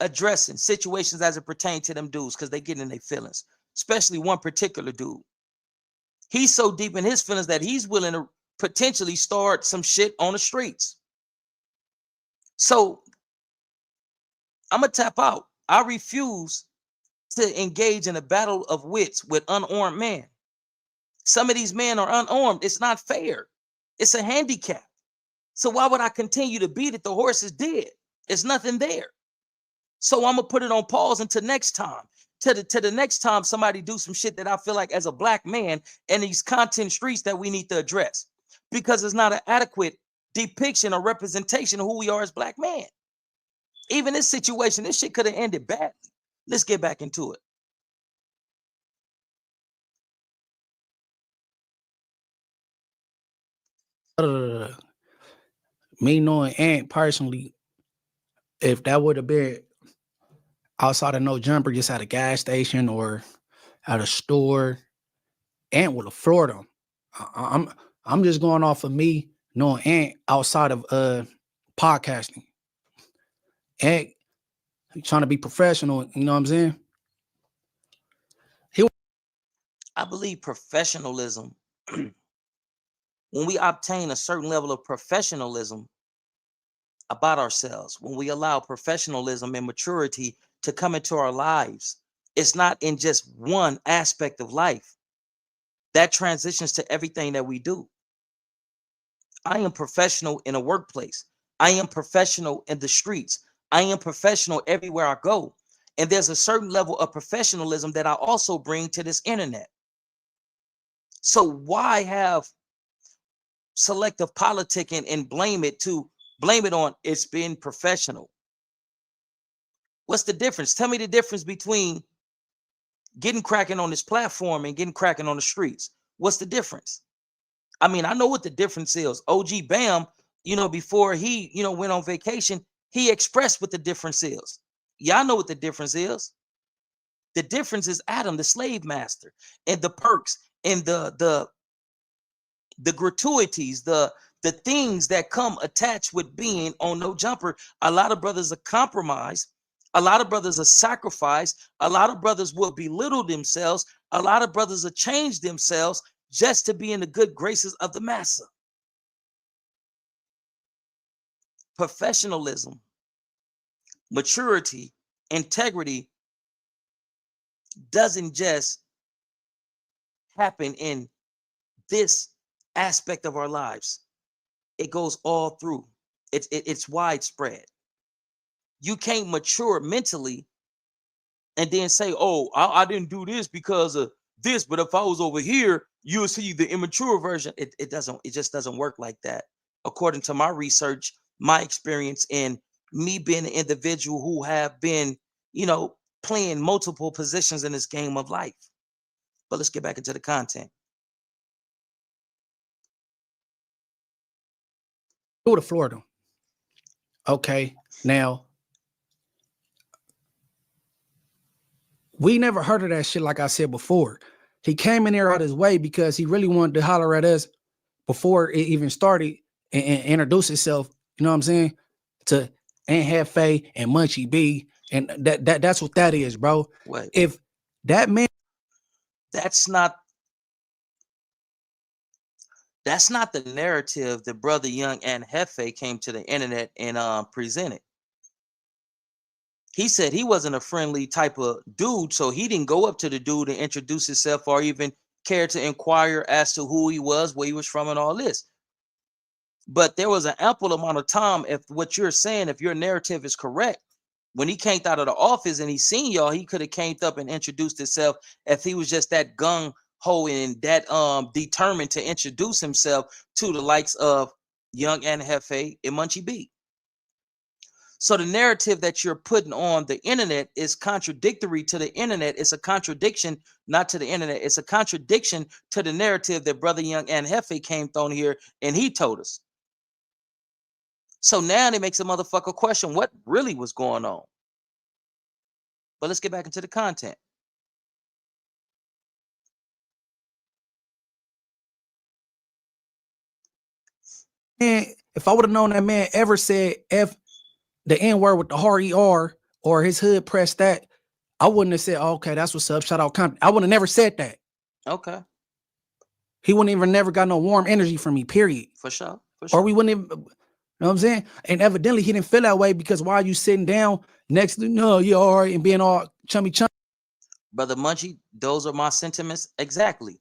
Speaker 1: addressing situations as it pertains to them dudes because they get in their feelings, especially one particular dude. He's so deep in his feelings that he's willing to potentially start some shit on the streets. So I'm gonna tap out. I refuse to engage in a battle of wits with unarmed men. Some of these men are unarmed. It's not fair. It's a handicap. So why would I continue to beat it? The horse is dead. There's nothing there. So I'm gonna put it on pause until next time. To the next time somebody do some shit that I feel like as a black man in these content streets that we need to address, because it's not an adequate depiction or representation of who we are as black men. Even this situation, this shit could have ended badly. Let's get back into it.
Speaker 2: Me knowing Ant personally, if that would have been outside of No Jumper, just at a gas station or at a store, Ant would have floored him. I'm just going off of me knowing Ant outside of podcasting. Ant trying to be professional, you know what I'm saying?
Speaker 1: I believe professionalism, when we obtain a certain level of professionalism about ourselves, when we allow professionalism and maturity to come into our lives, it's not in just one aspect of life. That transitions to everything that we do. I am professional in a workplace. I am professional in the streets. I am professional everywhere I go. And there's a certain level of professionalism that I also bring to this internet. So why have selective politicking and blame it on it's been professional? What's the difference? Tell me the difference between getting cracking on this platform and getting cracking on the streets. What's the difference? I mean, I know what the difference is. OG Bam, you know, before he, you know, went on vacation, he expressed what the difference is. Y'all know what the difference is. The difference is Adam, the slave master, and the perks and the gratuities, the things that come attached with being on No Jumper. A lot of brothers are compromised. A lot of brothers are sacrificed. A lot of brothers will belittle themselves. A lot of brothers will change themselves just to be in the good graces of the massa. Professionalism maturity, integrity doesn't just happen in this aspect of our lives. It goes all through. It's widespread. You can't mature mentally and then say, oh, I didn't do this because of this, but if I was over here, you'll see the immature version. It just doesn't work like that. According to my research, my experience, and me being an individual who have been, playing multiple positions in this game of life. But let's get back into the content.
Speaker 2: Go to Florida. Okay, now we never heard of that shit. Like I said before, he came in there out his way because he really wanted to holler at us before it even started and introduce himself. You know what I'm saying? To Aunt Hefe and Munchie B, and that's what that is, bro.
Speaker 1: Wait.
Speaker 2: If that man,
Speaker 1: that's not the narrative that Brother Young and Hefe came to the internet and presented. He said he wasn't a friendly type of dude, so he didn't go up to the dude and introduce himself or even care to inquire as to who he was, where he was from, and all this. But there was an ample amount of time, if what you're saying, if your narrative is correct, when he came out of the office and he seen y'all, he could have came up and introduced himself if he was just that gung-ho and that determined to introduce himself to the likes of Young and Hefe and Munchie B. So the narrative that you're putting on the internet is contradictory to the internet. It's a contradiction, not to the internet. It's a contradiction to the narrative that Brother Young and Hefe came on here and he told us. So now it makes a motherfucker question what really was going on. But let's get back into the content.
Speaker 2: man, if I would have known that man ever said F the N-word with the hard ER or his hood pressed that, I wouldn't have said, oh, okay, that's what's up. Shout out Compton. I would have never said that.
Speaker 1: Okay.
Speaker 2: He wouldn't even never got no warm energy from me, period.
Speaker 1: For sure.
Speaker 2: Or we wouldn't even, you know what I'm saying? And evidently he didn't feel that way because why are you sitting down next to, no, you all right, and being all chummy.
Speaker 1: Brother Munchie, those are my sentiments exactly.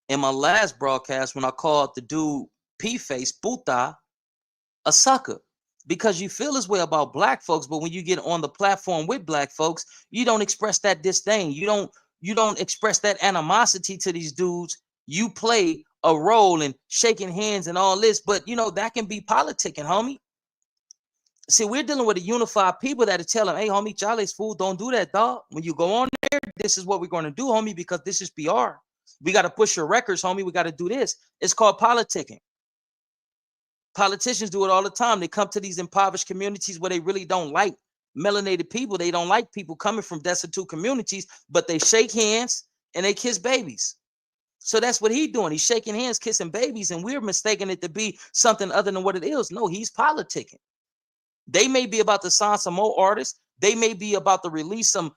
Speaker 1: In my last broadcast, when I called the dude P-Face, Puta, a sucker, because you feel this way about black folks, but when you get on the platform with black folks, you don't express that disdain. You don't express that animosity to these dudes. You play a role in shaking hands and all this, but that can be politicking, homie. See, we're dealing with a unified people that are telling, hey, homie, Charlie's fool, don't do that, dog. When you go on there, this is what we're going to do, homie, because this is PR. We got to push your records, homie. We got to do this. It's called politicking. Politicians do it all the time. They come to these impoverished communities where they really don't like melanated people. They don't like people coming from destitute communities, but they shake hands and they kiss babies. So that's what he's doing. He's shaking hands, kissing babies, and we're mistaking it to be something other than what it is. No, he's politicking. They may be about to sign some more artists. They may be about to release some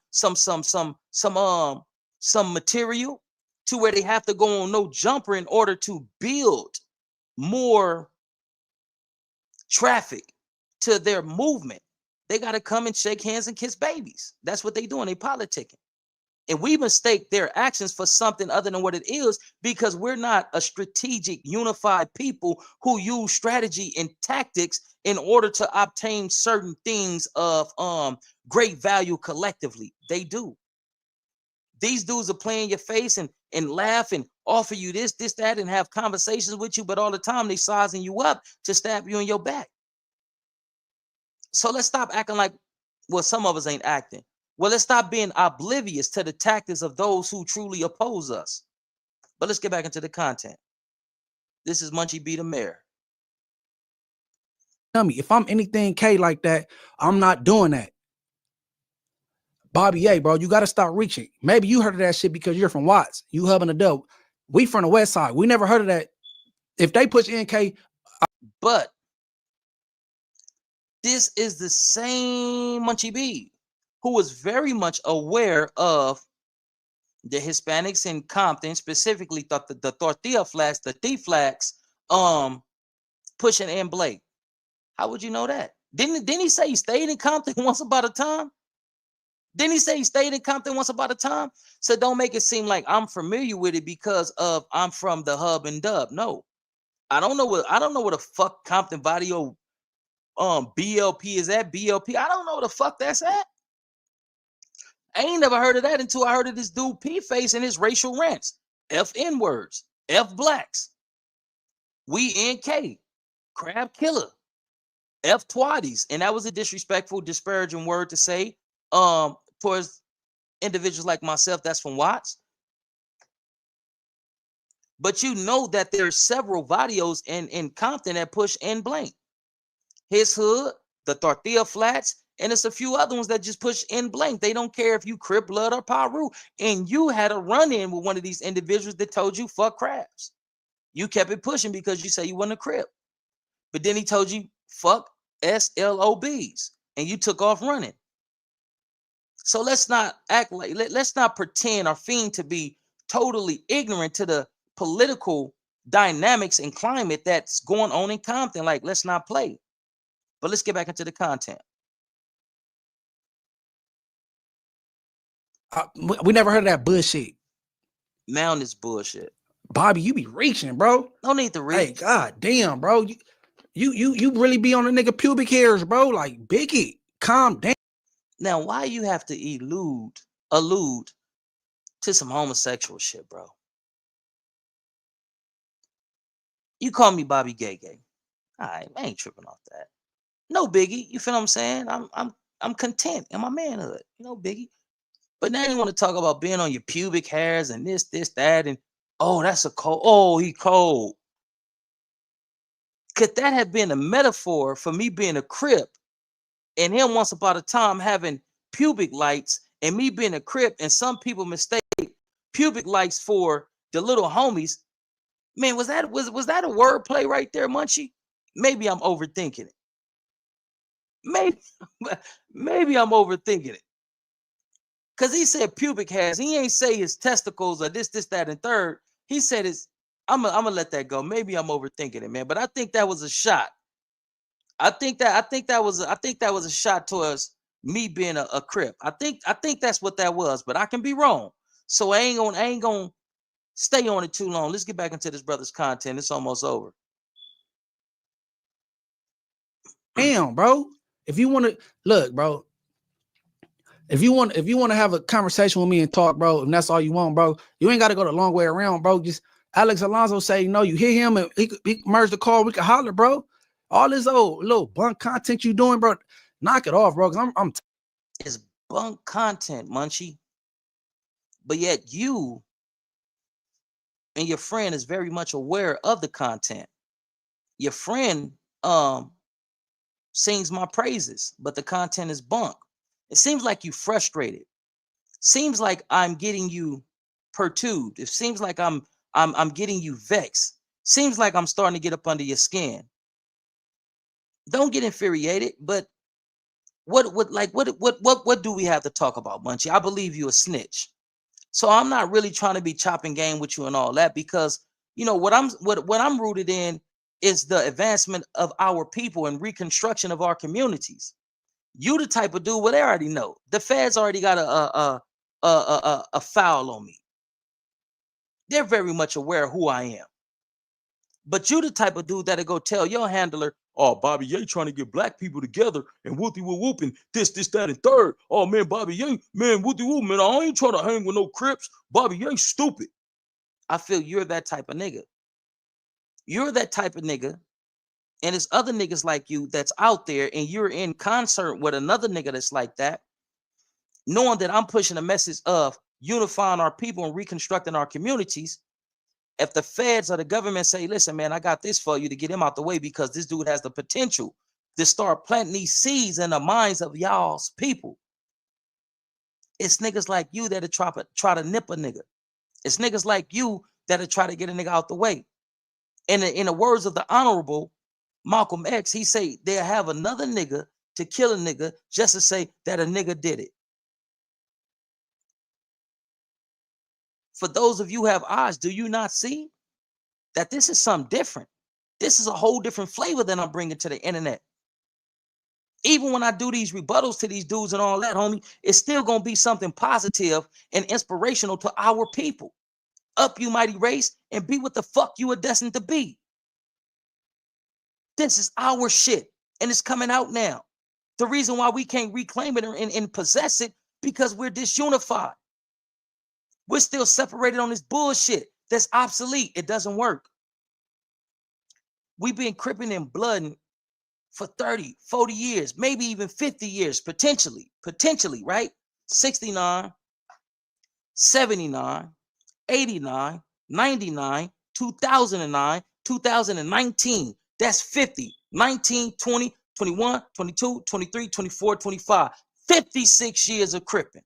Speaker 1: material to where they have to go on no jumper in order to build more traffic to their movement. They got to come and shake hands and kiss babies. That's what they doing. They politicking. And we mistake their actions for something other than what it is because we're not a strategic, unified people who use strategy and tactics in order to obtain certain things of great value collectively. They do. These dudes are playing your face and laugh and offer you this, that, and have conversations with you, but all the time they sizing you up to stab you in your back. So let's stop acting like, well, some of us ain't acting. Well, let's stop being oblivious to the tactics of those who truly oppose us. But let's get back into the content. This is Munchie B, the mayor.
Speaker 2: Tell me, if I'm anything K like that, I'm not doing that. Bobby A, bro, you got to start reaching. Maybe you heard of that shit because you're from Watts. You hubbing a dope. We from the West Side. We never heard of that. If they push NK.
Speaker 1: But this is the same Munchie B who was very much aware of the Hispanics in Compton, specifically the tortilla flats, the thief flags, pushing in Blake. How would you know that? Didn't he say he stayed in Compton once upon a time? Didn't he say he stayed in Compton once upon a time? So don't make it seem like I'm familiar with it because of I'm from the hub and dub. No, I don't know what the fuck Compton Video BLP is at. BLP. I don't know what the fuck that's at. I ain't never heard of that until I heard of this dude P-Face and his racial rants. F N-words, F blacks, we NK, crab killer, F twatties. And that was a disrespectful, disparaging word to say towards individuals like myself that's from Watts. But you know that there's several videos in Compton that push N blank. His hood, the Tortilla Flats, and it's a few other ones that just push N blank. They don't care if you Crip, Blood, or Paru. And you had a run-in with one of these individuals that told you fuck crabs. You kept it pushing because you say you wasn't a Crip. But then he told you fuck SLOBs. And you took off running. So let's not act like, let's not pretend or feign to be totally ignorant to the political dynamics and climate that's going on in Compton. Like, let's not play. But let's get back into the content.
Speaker 2: We never heard of that bullshit.
Speaker 1: Now this bullshit.
Speaker 2: Bobby, you be reaching, bro.
Speaker 1: No need to reach.
Speaker 2: Hey, god damn, bro. You really be on the nigga pubic hairs, bro. Like, Biggie, calm down.
Speaker 1: Now, why you have to allude to some homosexual shit, bro? You call me Bobby Gay. All right, I ain't tripping off that. No, Biggie. You feel what I'm saying? I'm content in my manhood. You know, Biggie. But now you want to talk about being on your pubic hairs and this, that, and oh, that's a cold. Oh, he cold. Could that have been a metaphor for me being a Crip and him once upon a time having pubic lights and me being a Crip, and some people mistake pubic lights for the little homies? Man, was that a wordplay right there, Munchie? Maybe I'm overthinking it. Maybe I'm overthinking it. Because he said pubic hairs. He ain't say his testicles or this, that, and third. He said his, I'm gonna let that go. Maybe I'm overthinking it, man. But I think that was a shot. I think that was a shot towards me being a Crip. I think that's what that was, but I can be wrong. So I ain't gonna stay on it too long. Let's get back into this brother's content. It's almost over.
Speaker 2: Damn, bro. If you want to look, bro. If you want to have a conversation with me and talk, bro, and that's all you want, bro, you ain't got to go the long way around, bro. Just Alex Alonso say, no, you hit him and he merged the call. We can holler, bro. All this old little bunk content you doing, bro, knock it off, bro. Cause I'm
Speaker 1: it's bunk content, Munchie. But yet you and your friend is very much aware of the content. Your friend sings my praises, but the content is bunk. It seems like you frustrated. Seems like I'm getting you perturbed. It seems like I'm getting you vexed. Seems like I'm starting to get up under your skin. Don't get infuriated, but what do we have to talk about, Munchie? I believe you a snitch. So I'm not really trying to be chopping game with you and all that, because you know what I'm rooted in is the advancement of our people and reconstruction of our communities. You the type of dude, well, they already know. The feds already got a foul on me. They're very much aware of who I am. But you the type of dude that'll go tell your handler, oh, Bobby Ye trying to get black people together and whooping this, that, and third. Oh, man, Bobby Ye, man, whoop, man, I ain't trying to hang with no Crips. Bobby Ye stupid. I feel you're that type of nigga. You're that type of nigga. And it's other niggas like you that's out there, and you're in concert with another nigga that's like that, knowing that I'm pushing a message of unifying our people and reconstructing our communities. If the feds or the government say, listen, man, I got this for you to get him out the way because this dude has the potential to start planting these seeds in the minds of y'all's people. It's niggas like you that'll try to nip a nigga. It's niggas like you that'll try to get a nigga out the way. And in the words of the Honorable Malcolm X, he say they'll have another nigga to kill a nigga just to say that a nigga did it. For those of you who have eyes, do you not see that this is something different? This is a whole different flavor than I'm bringing to the internet. Even when I do these rebuttals to these dudes and all that, homie, it's still gonna be something positive and inspirational to our people. Up, you mighty race, and be what the fuck you are destined to be. This is our shit, and it's coming out now. The reason why we can't reclaim it and possess it, because we're disunified. We're still separated on this bullshit that's obsolete. It doesn't work. We've been cripping and blooding for 30, 40 years, maybe even 50 years, potentially, right? 69, 79, 89, 99, 2009, 2019. That's 50, 19, 20, 21, 22, 23, 24, 25. 56 years of cripping.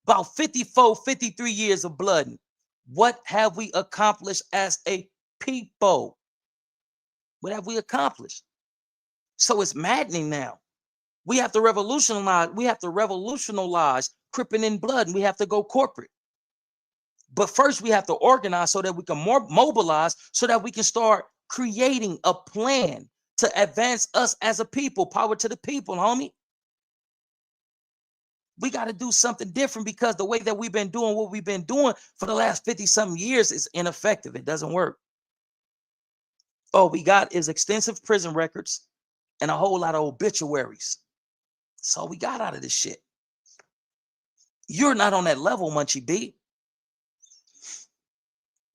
Speaker 1: About 54, 53 years of blooding. What have we accomplished as a people? What have we accomplished? So it's maddening now. We have to revolutionize. We have to revolutionize cripping in blood, and we have to go corporate. But first, we have to organize so that we can mobilize, so that we can start creating a plan to advance us as a people. Power to the people, homie. We got to do something different, because the way that we've been doing what we've been doing for the last 50-something years is ineffective. It doesn't work. All we got is extensive prison records and a whole lot of obituaries. That's all we got out of this shit. You're not on that level, Munchie B.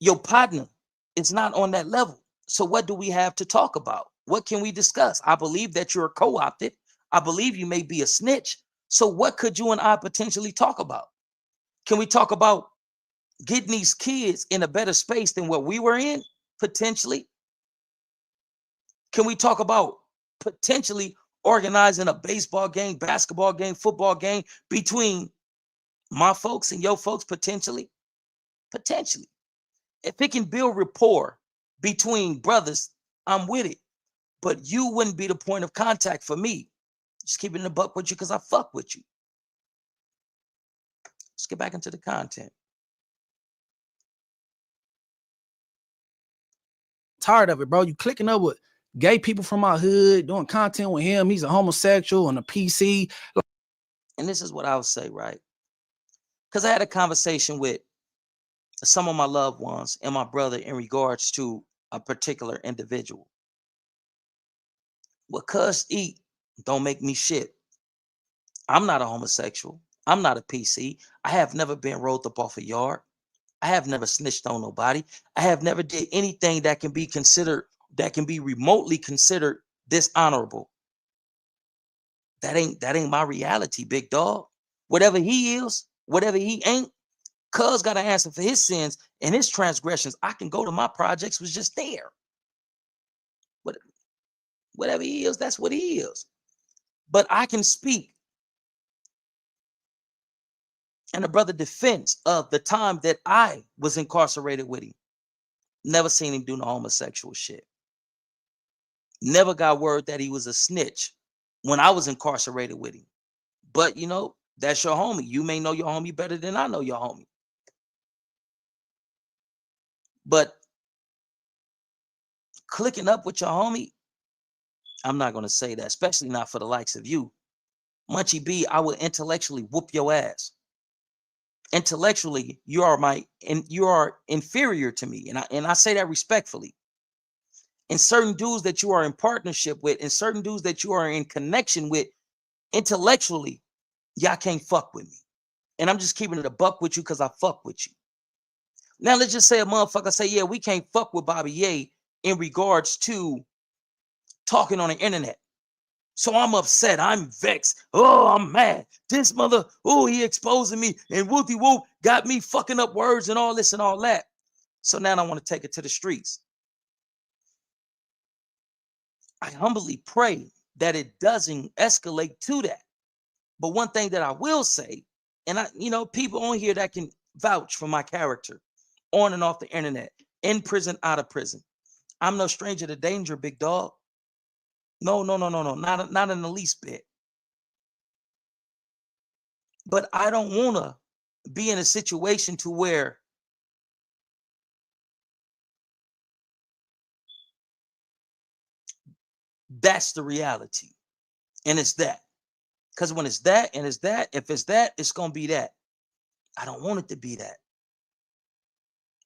Speaker 1: Your partner is not on that level. So what do we have to talk about? What can we discuss? I believe that you're co-opted. I believe you may be a snitch. So what could you and I potentially talk about? Can we talk about getting these kids in a better space than what we were in, potentially? Can we talk about potentially organizing a baseball game, basketball game, football game between my folks and your folks, potentially? Potentially. If it can build rapport between brothers, I'm with it. But you wouldn't be the point of contact for me. Just keeping it a buck with you because I fuck with you. Let's get back into the content.
Speaker 2: Tired of it, bro. You clicking up with gay people from my hood, doing content with him. He's a homosexual on a PC.
Speaker 1: And this is what I would say, right? Because I had a conversation with some of my loved ones and my brother in regards to a particular individual. What cuz eat don't make me shit. I'm not a homosexual. I'm not a PC. I have never been rolled up off a yard. I have never snitched on nobody. I have never did anything that can be considered, that can be remotely considered dishonorable. That ain't my reality, big dog. Whatever he is, whatever he ain't, cuz got to answer for his sins and his transgressions. I can go to my projects, was just there. Whatever he is, that's what he is. But I can speak in a brother defense of the time that I was incarcerated with him. Never seen him do no homosexual shit. Never got word that he was a snitch when I was incarcerated with him. But you know, that's your homie. You may know your homie better than I know your homie. But clicking up with your homie, I'm not going to say that, especially not for the likes of you. Munchie B, I would intellectually whoop your ass. Intellectually, you are inferior to me. And I say that respectfully. And certain dudes that you are in partnership with, and certain dudes that you are in connection with, intellectually, y'all can't fuck with me. And I'm just keeping it a buck with you because I fuck with you. Now, let's just say a motherfucker say, yeah, we can't fuck with Bobby Ye in regards to talking on the internet. So I'm upset. I'm vexed. Oh, I'm mad. This mother, oh, he exposing me. And whoopty whoop got me fucking up words and all this and all that. So now I want to take it to the streets. I humbly pray that it doesn't escalate to that. But one thing that I will say, and people on here that can vouch for my character on and off the internet, in prison, out of prison. I'm no stranger to danger, big dog. No, not in the least bit. But I don't want to be in a situation to where that's the reality. And it's that. Because when it's that and it's that, if it's that, it's gonna be that. I don't want it to be that.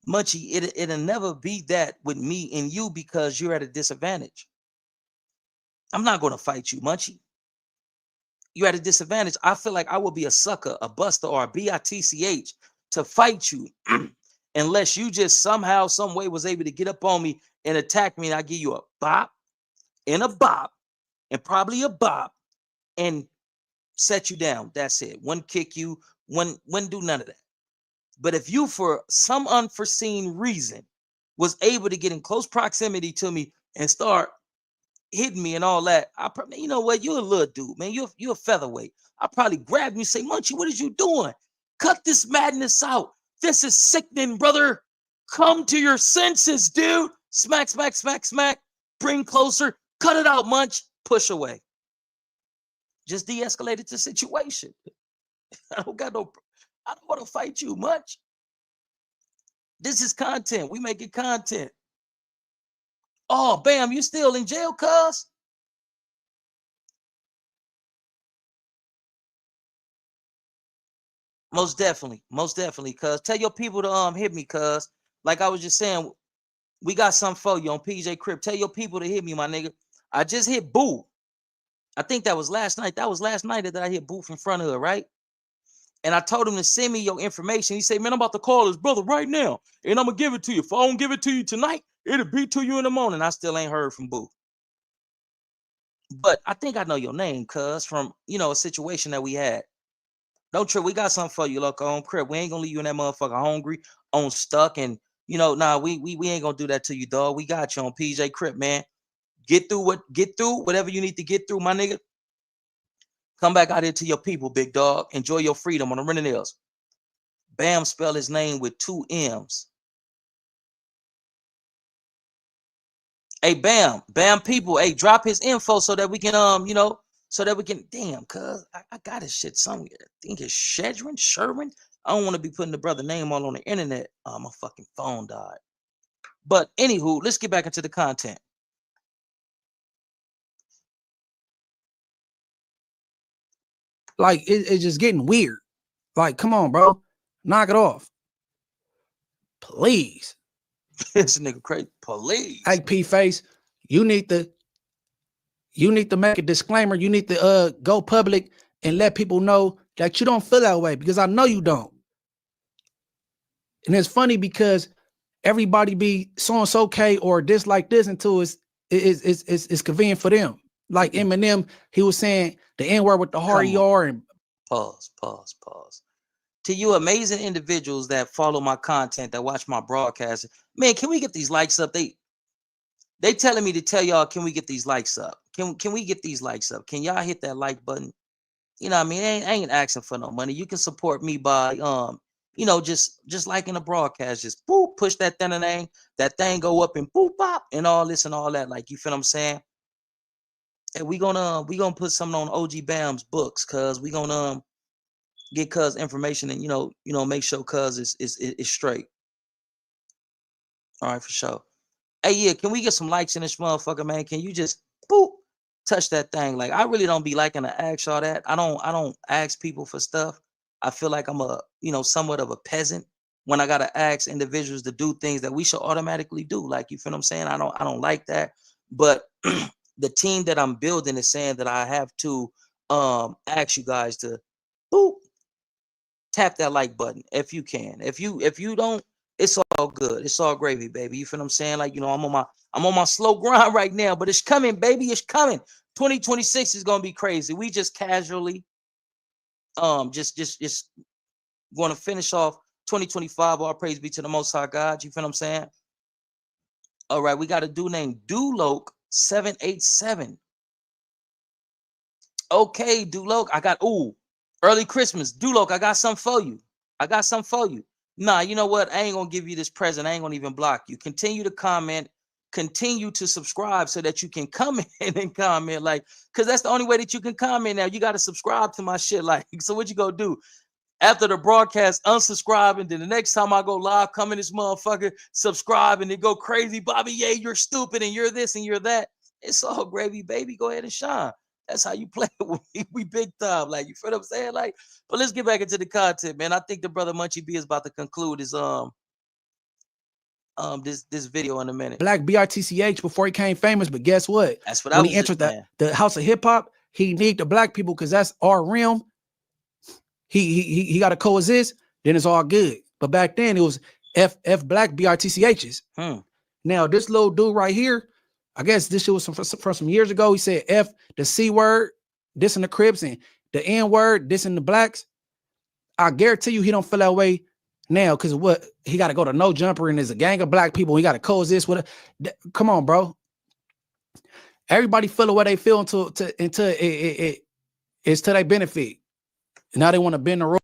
Speaker 1: Munchie, it'll never be that with me and you because you're at a disadvantage. I'm not gonna fight you, Munchie. You're at a disadvantage. I feel like I will be a sucker, a buster, or a bitch to fight you unless you just somehow, some way was able to get up on me and attack me, and I give you a bop and a bop and probably a bop and set you down. That's it. Wouldn't kick you, wouldn't do none of that. But if you, for some unforeseen reason, was able to get in close proximity to me and start hitting me and all that, I probably, you know what, you're a little dude, man. You're a featherweight. I probably grab you and say, Munchie, what is you doing? Cut this madness out. This is sickening, brother. Come to your senses, dude. Smack, smack, smack, smack. Bring closer. Cut it out, Munch. Push away. Just de-escalated the situation. I don't want to fight you much. This is content. We making content. Oh, bam, you still in jail, cuz? Most definitely, cuz. Tell your people to hit me, cuz. Like I was just saying, we got something for you on PJ Crib. Tell your people to hit me, my nigga. I just hit Boo. I think that was last night. That was last night that I hit Boo from front of her, right? And I told him to send me your information. He said, man, I'm about to call his brother right now, and I'm going to give it to you. If I don't give it to you tonight, it'll be to you in the morning. I still ain't heard from Boo. But I think I know your name, cuz, from, a situation that we had. Don't trip. We got something for you, look, on Crib. We ain't going to leave you in that motherfucker hungry, on stuck, and, we ain't going to do that to you, dog. We got you on PJ Crib, man. Get through whatever you need to get through, my nigga. Come back out here to your people, big dog. Enjoy your freedom on the Renanils. Bam spell his name with 2 M's. Hey, Bam people, hey, drop his info so that we can, so that we can, damn, cuz, I got his shit somewhere. I think it's Sherwin. I don't want to be putting the brother name all on the internet. My fucking phone died. But anywho, let's get back into the content.
Speaker 2: Like, it's just getting weird. Like, come on, bro. Knock it off. Please.
Speaker 1: This nigga crazy. Please.
Speaker 2: Hey, P-Face, you need to make a disclaimer. You need to go public and let people know that you don't feel that way, because I know you don't. And it's funny because everybody be so-and-so okay or dislike this until it's convenient for them. Like Eminem, he was saying the N-word with the hard ER and
Speaker 1: pause. To you amazing individuals that follow my content, that watch my broadcasts, man, can we get these likes up? They telling me to tell y'all, can we get these likes up? Can we get these likes up? Can y'all hit that like button? You know what I mean? I ain't asking for no money. You can support me by just liking the broadcast. Just boop, push that thing, that thing go up and boop pop and all this and all that. Like, you feel what I'm saying? And we gonna put something on OG Bam's books, cuz we gonna get cuz information and make sure cuz is straight. All right, for sure. Hey, yeah, can we get some likes in this motherfucker, man? Can you just boop touch that thing? Like, I really don't be liking to ask all that. I don't ask people for stuff. I feel like I'm a somewhat of a peasant when I gotta ask individuals to do things that we should automatically do. Like, you feel what I'm saying? I don't like that. But the team that I'm building is saying that I have to ask you guys to boop tap that like button if you can. If you don't, it's all good. It's all gravy, baby. You feel what I'm saying? Like, I'm on my slow grind right now, but it's coming, baby. It's coming. 2026 is gonna be crazy. We just casually just going to finish off 2025. All praise be to the Most High God. You feel what I'm saying? All right, we got a dude named Duloc 787. Okay, Duloc, I got early Christmas. Duloc, I got something for you. Nah, you know what? I ain't gonna give you this present. I ain't gonna even block you. Continue to comment, continue to subscribe so that you can come in and comment, like, because that's the only way that you can comment now. You got to subscribe to my shit. Like, so what you gonna do? After the broadcast, unsubscribe, and then the next time I go live, come in this motherfucker, subscribe, and then go crazy. Bobby, yeah, you're stupid, and you're this, and you're that. It's all gravy, baby. Go ahead and shine. That's how you play with me. We big time. Like, you feel what I'm saying? Like, but let's get back into the content, man. I think the brother Munchie B is about to conclude his this video in a minute.
Speaker 2: Black BRTCH before he became famous, but guess what?
Speaker 1: That's what
Speaker 2: when
Speaker 1: I
Speaker 2: he
Speaker 1: was
Speaker 2: entered
Speaker 1: saying.
Speaker 2: the house of hip hop, he need the black people because that's our realm. He got to coexist. Then it's all good. But back then it was F black BRTCHs. Now this little dude right here, I guess this shit was from some years ago. He said F the C word, this in the Crips, and the N word, this in the blacks. I guarantee you he don't feel that way now because what he got to go to No Jumper and there's a gang of black people. He got to coexist with it. Come on, bro. Everybody feel what they feel until it's to their benefit. Now they want to bend the rules.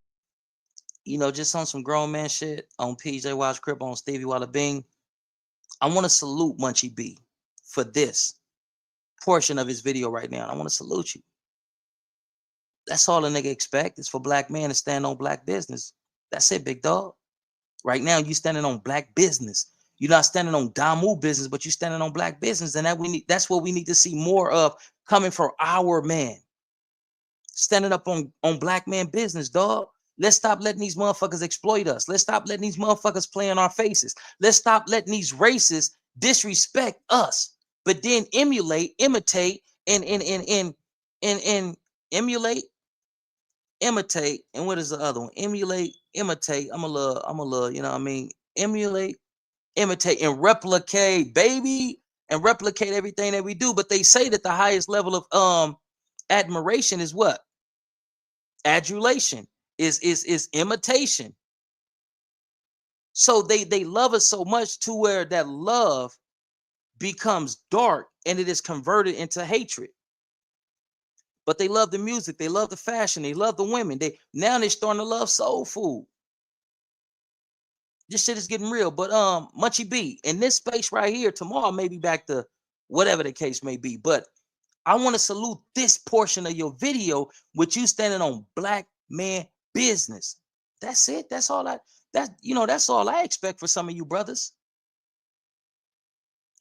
Speaker 1: You know, just on some grown man shit on PJ Watch Crip on Stevie Walla Bing. I want to salute Munchie B for this portion of his video right now. I want to salute you. That's all a nigga expect is for black men to stand on black business. That's it, big dog. Right now, you standing on black business. You're not standing on Damu business, but you standing on black business. And that's what we need to see more of coming from our man. Standing up on black man business, dog. Let's stop letting these motherfuckers exploit us. Let's stop letting these motherfuckers play in our faces. Let's stop letting these racists disrespect us, but then emulate, imitate, and emulate, imitate, and what is the other one? Emulate, imitate. I'm a little, you know what I mean? Emulate, imitate, and replicate, baby, and replicate everything that we do. But they say that the highest level of admiration is what? Adulation. Is imitation. So they love us so much to where that love becomes dark and it is converted into hatred. But they love the music, they love the fashion, they love the women. Now they're starting to love soul food. This shit is getting real. But Munchie B, in this space right here, tomorrow maybe back to whatever the case may be. But I want to salute this portion of your video with you standing on black man business. That's it. That's all that's all I expect for some of you brothers.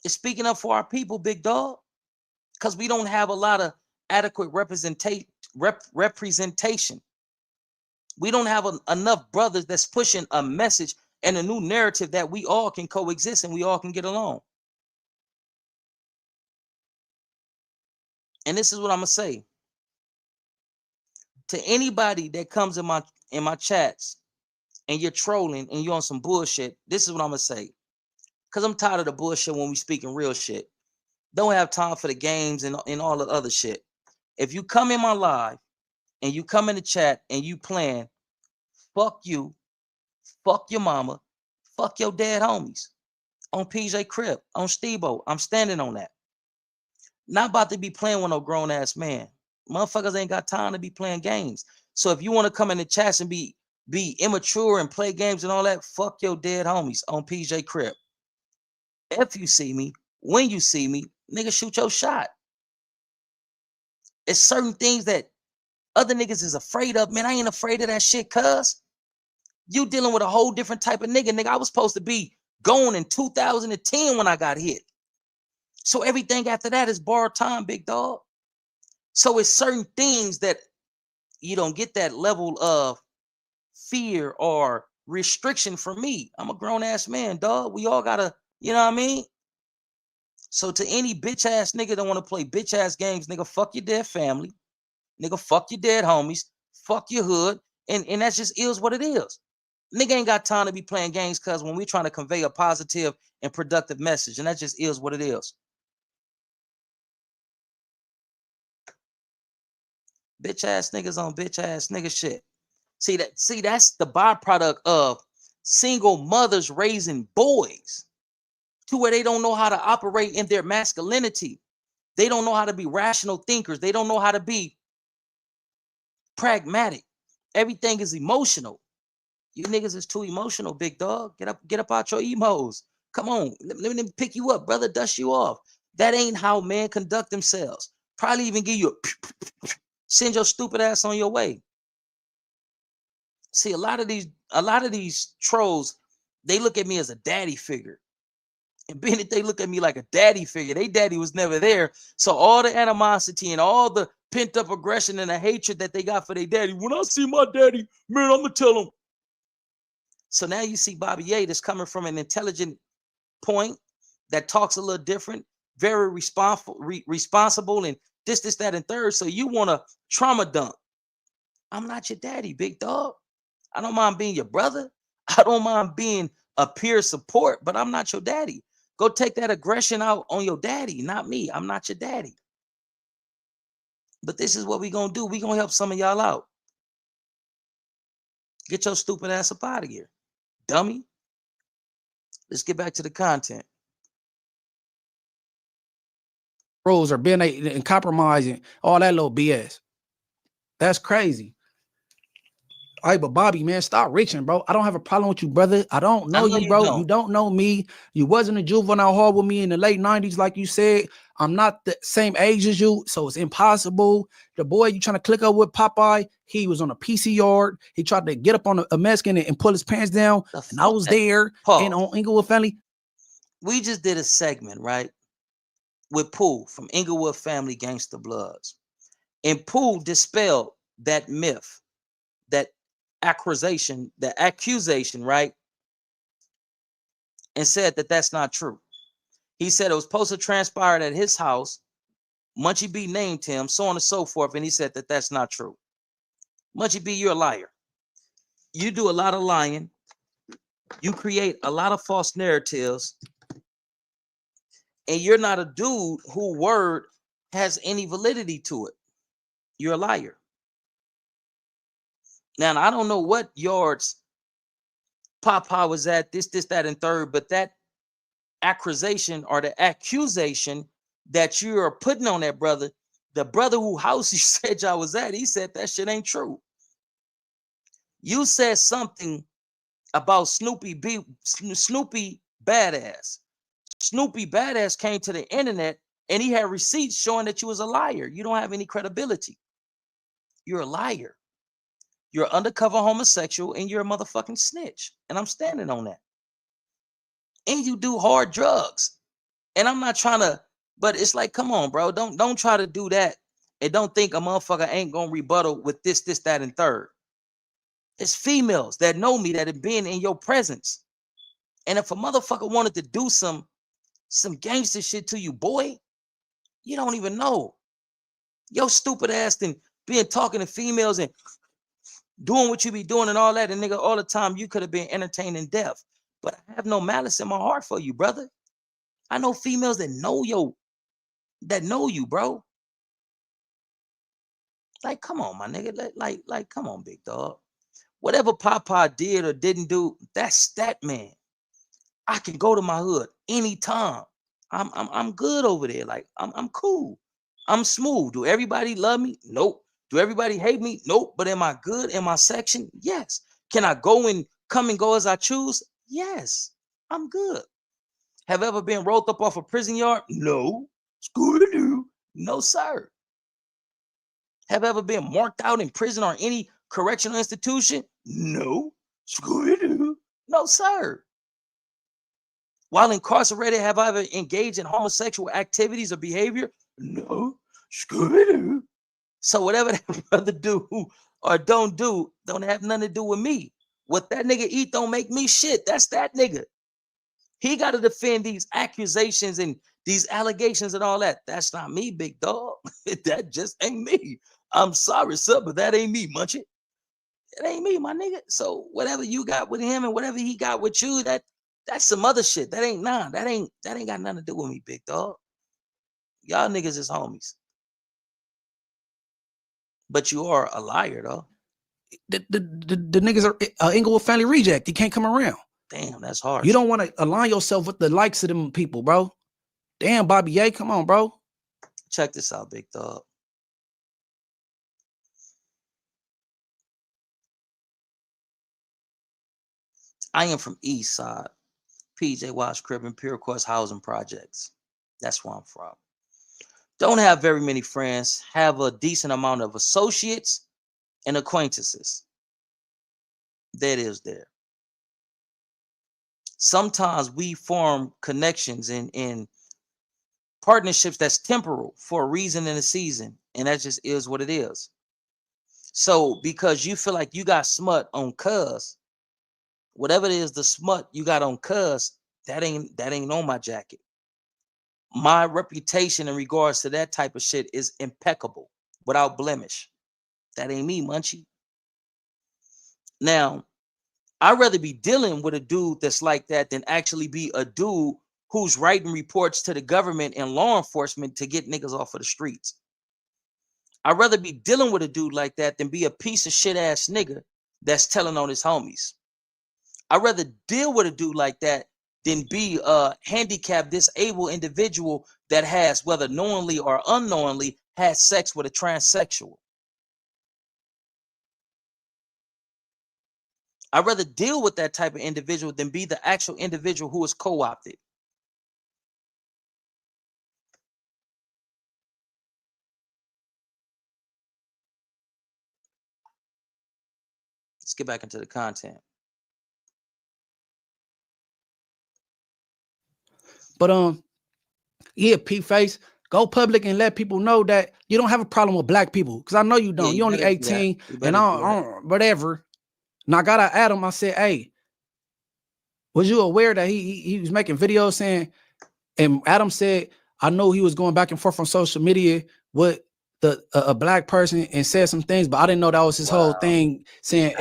Speaker 1: It's speaking up for our people, big dog. Because we don't have a lot of adequate representation. We don't have enough brothers that's pushing a message and a new narrative that we all can coexist and we all can get along. And this is what I'm gonna say. To anybody that comes in my chats and you're trolling and you're on some bullshit, this is what I'm gonna say. Cause I'm tired of the bullshit when we speaking real shit. Don't have time for the games and all the other shit. If you come in my live and you come in the chat and you playing, fuck you, fuck your mama, fuck your dead homies. On PJ Crip, on Steve-O, I'm standing on that. Not about to be playing with no grown ass man. Motherfuckers ain't got time to be playing games. So if you want to come in the chats and be immature and play games and all that, fuck your dead homies on PJ Crip. If you see me, when you see me, nigga, shoot your shot. It's certain things that other niggas is afraid of. Man, I ain't afraid of that shit, cuz. You dealing with a whole different type of nigga. Nigga, I was supposed to be going in 2010 when I got hit. So everything after that is borrowed time, big dog. So it's certain things that you don't get that level of fear or restriction from me. I'm a grown ass man, dog. We all gotta, you know what I mean? So to any bitch ass nigga that want to play bitch ass games, nigga, fuck your dead family. Nigga, fuck your dead homies. Fuck your hood. And that just is what it is. Nigga ain't got time to be playing games cuz when we're trying to convey a positive and productive message, and that just is what it is. Bitch ass niggas on bitch ass nigga shit. See, that's the byproduct of single mothers raising boys to where they don't know how to operate in their masculinity. They don't know how to be rational thinkers. They don't know how to be pragmatic. Everything is emotional. You niggas is too emotional, big dog. Get up out your emos. Come on, let me pick you up, brother, dust you off. That ain't how men conduct themselves. Probably even give you a send your stupid ass on your way. See, a lot of these trolls, they look at me as a daddy figure. And being that they look at me like a daddy figure, they daddy was never there. So all the animosity and all the pent up aggression and a hatred that they got for their daddy. When I see my daddy, man, I'm gonna tell him. So now you see Bobby Ye that's coming from an intelligent point that talks a little different, very responsible, and this, that, and third. So you want to trauma dump. I'm not your daddy, big dog. I don't mind being your brother. I don't mind being a peer support, but I'm not your daddy. Go take that aggression out on your daddy, not me. I'm not your daddy. But this is what we're going to do. We're going to help some of y'all out. Get your stupid ass up out of here, dummy. Let's get back to the content.
Speaker 2: Rules or being and compromising, all that little BS. That's crazy. All right, but Bobby, man, stop reaching, bro. I don't have a problem with you, brother. I don't know you, bro. You don't know me. You wasn't a juvenile hall with me in the late 90s, like you said. I'm not the same age as you, so it's impossible. The boy you trying to click up with, Popeye, he was on a PC yard. He tried to get up on a Mexican and pull his pants down, and I was there. And on Inglewood Family.
Speaker 1: We just did a segment, right, with Pooh from Inglewood Family Gangsta Bloods. And Pooh dispelled that myth, that accusation, right? And said that that's not true. He said it was supposed to transpire at his house. Munchie B named him, so on and so forth. And he said that that's not true. Munchie B, you're a liar. You do a lot of lying. You create a lot of false narratives. And you're not a dude whose word has any validity to it. You're a liar. Now, I don't know what yards Papa was at, this, that, and third, but that accusation or the accusation that you're putting on that brother, the brother whose house you said y'all was at, he said that shit ain't true. You said something about Snoopy Badass. Snoopy Badass came to the internet and he had receipts showing that you was a liar. You don't have any credibility. You're a liar. You're undercover homosexual and you're a motherfucking snitch. And I'm standing on that. And you do hard drugs. And I'm not trying to, but it's like, come on, bro. Don't try to do that. And don't think a motherfucker ain't gonna rebuttal with this, that, and third. It's females that know me that have been in your presence. And if a motherfucker wanted to do some gangster shit to you, boy, you don't even know. Your stupid ass and being talking to females and doing what you be doing and all that, and nigga, all the time you could have been entertaining death. But I have no malice in my heart for you, brother. I know females that know you, bro. Like, come on, my nigga. Like, come on, big dog. Whatever Papa did or didn't do, that's that man. I can go to my hood anytime. I'm good over there. Like, I'm cool. I'm smooth. Do everybody love me? Nope. Do everybody hate me? Nope. But am I good in my section? Yes. Can I go and come and go as I choose? Yes. I'm good. Have ever been rolled up off a prison yard? No. Scooby-Doo. No, sir. Have ever been marked out in prison or any correctional institution? No. Scooby-Doo. No, sir. While incarcerated, have I ever engaged in homosexual activities or behavior? No. Scooby-Doo. So whatever that brother do or don't do, don't have nothing to do with me. What that nigga eat don't make me shit. That's that nigga. He got to defend these accusations and these allegations and all that. That's not me, big dog. That just ain't me. I'm sorry, sir, but that ain't me, Munchie. It ain't me, my nigga. So whatever you got with him and whatever he got with you, that's some other shit. That ain't that ain't got nothing to do with me, big dog. Y'all niggas is homies. But you are a liar, though.
Speaker 2: The niggas are Inglewood Family reject. He can't come around.
Speaker 1: Damn, that's hard.
Speaker 2: You don't want to align yourself with the likes of them people, bro. Damn, Bobby Ye, come on, bro.
Speaker 1: Check this out, big dog. I am from East Side, PJ Wash Crib and Pure Course Housing Projects. That's where I'm from. Don't have very many friends, have a decent amount of associates and acquaintances. That is there. Sometimes we form connections and partnerships that's temporal for a reason and a season. And that just is what it is. So because you feel like you got smut on cuz, whatever it is, the smut you got on cuz, that ain't on my jacket. My reputation in regards to that type of shit is impeccable, without blemish. That ain't me, Munchie. Now, I'd rather be dealing with a dude that's like that than actually be a dude who's writing reports to the government and law enforcement to get niggas off of the streets. I'd rather be dealing with a dude like that than be a piece of shit ass nigga that's telling on his homies. I'd rather deal with a dude like that than be a handicapped, disabled individual that has, whether knowingly or unknowingly, has sex with a transsexual. I'd rather deal with that type of individual than be the actual individual who is co-opted. Let's get back into the content.
Speaker 2: But yeah, P-Face, go public and let people know that you don't have a problem with black people. Because I know you don't.
Speaker 1: Yeah,
Speaker 2: you only 18 and I don't whatever. And I got to Adam, I said, hey, was you aware that he was making videos saying, and Adam said, I know he was going back and forth on social media with a black person and said some things, but I didn't know that was his whole thing, saying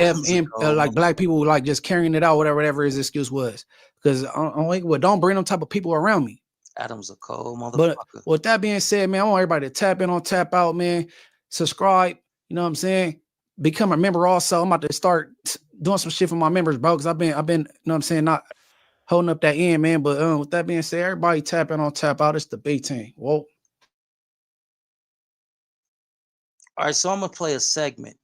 Speaker 2: like black people like just carrying it out, whatever his excuse was. Because I'm like, well, don't bring them type of people around me.
Speaker 1: Adam's a cold motherfucker.
Speaker 2: But with that being said, man, I want everybody to tap in on Tap Out, man. Subscribe, you know what I'm saying? Become a member also. I'm about to start doing some shit for my members, bro, because I've been, you know what I'm saying, not holding up that end, man. But with that being said, everybody tap in on Tap Out. It's the big team. Whoa.
Speaker 1: All right, so I'm gonna play a segment.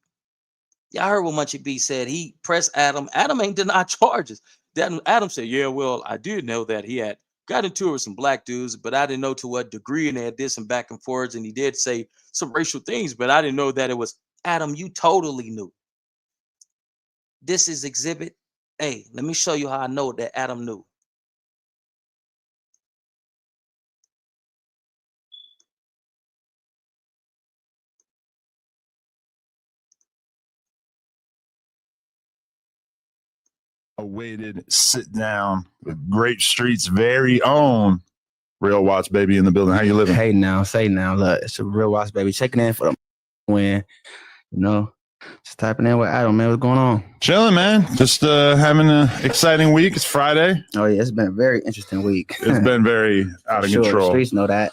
Speaker 1: Y'all heard what Munchie B said. He pressed Adam. Adam ain't denied charges. Then Adam said, yeah, well, I did know that he had got into it with some black dudes, but I didn't know to what degree, and they did some back and forwards, and he did say some racial things, but I didn't know that it was Adam. You totally knew. This is exhibit A. Let me show you how I know that Adam knew.
Speaker 10: Awaited sit down with Great Street's very own Real Watch Baby in the building. How you living?
Speaker 11: Hey now, say now, look, it's a Real Watch Baby checking in for the win. You know, just typing in with Adam, man. What's going on?
Speaker 10: Chilling, man. Just having an exciting week. It's Friday.
Speaker 11: Oh yeah, it's been a very interesting week.
Speaker 10: It's been very out of control.
Speaker 11: The streets know that.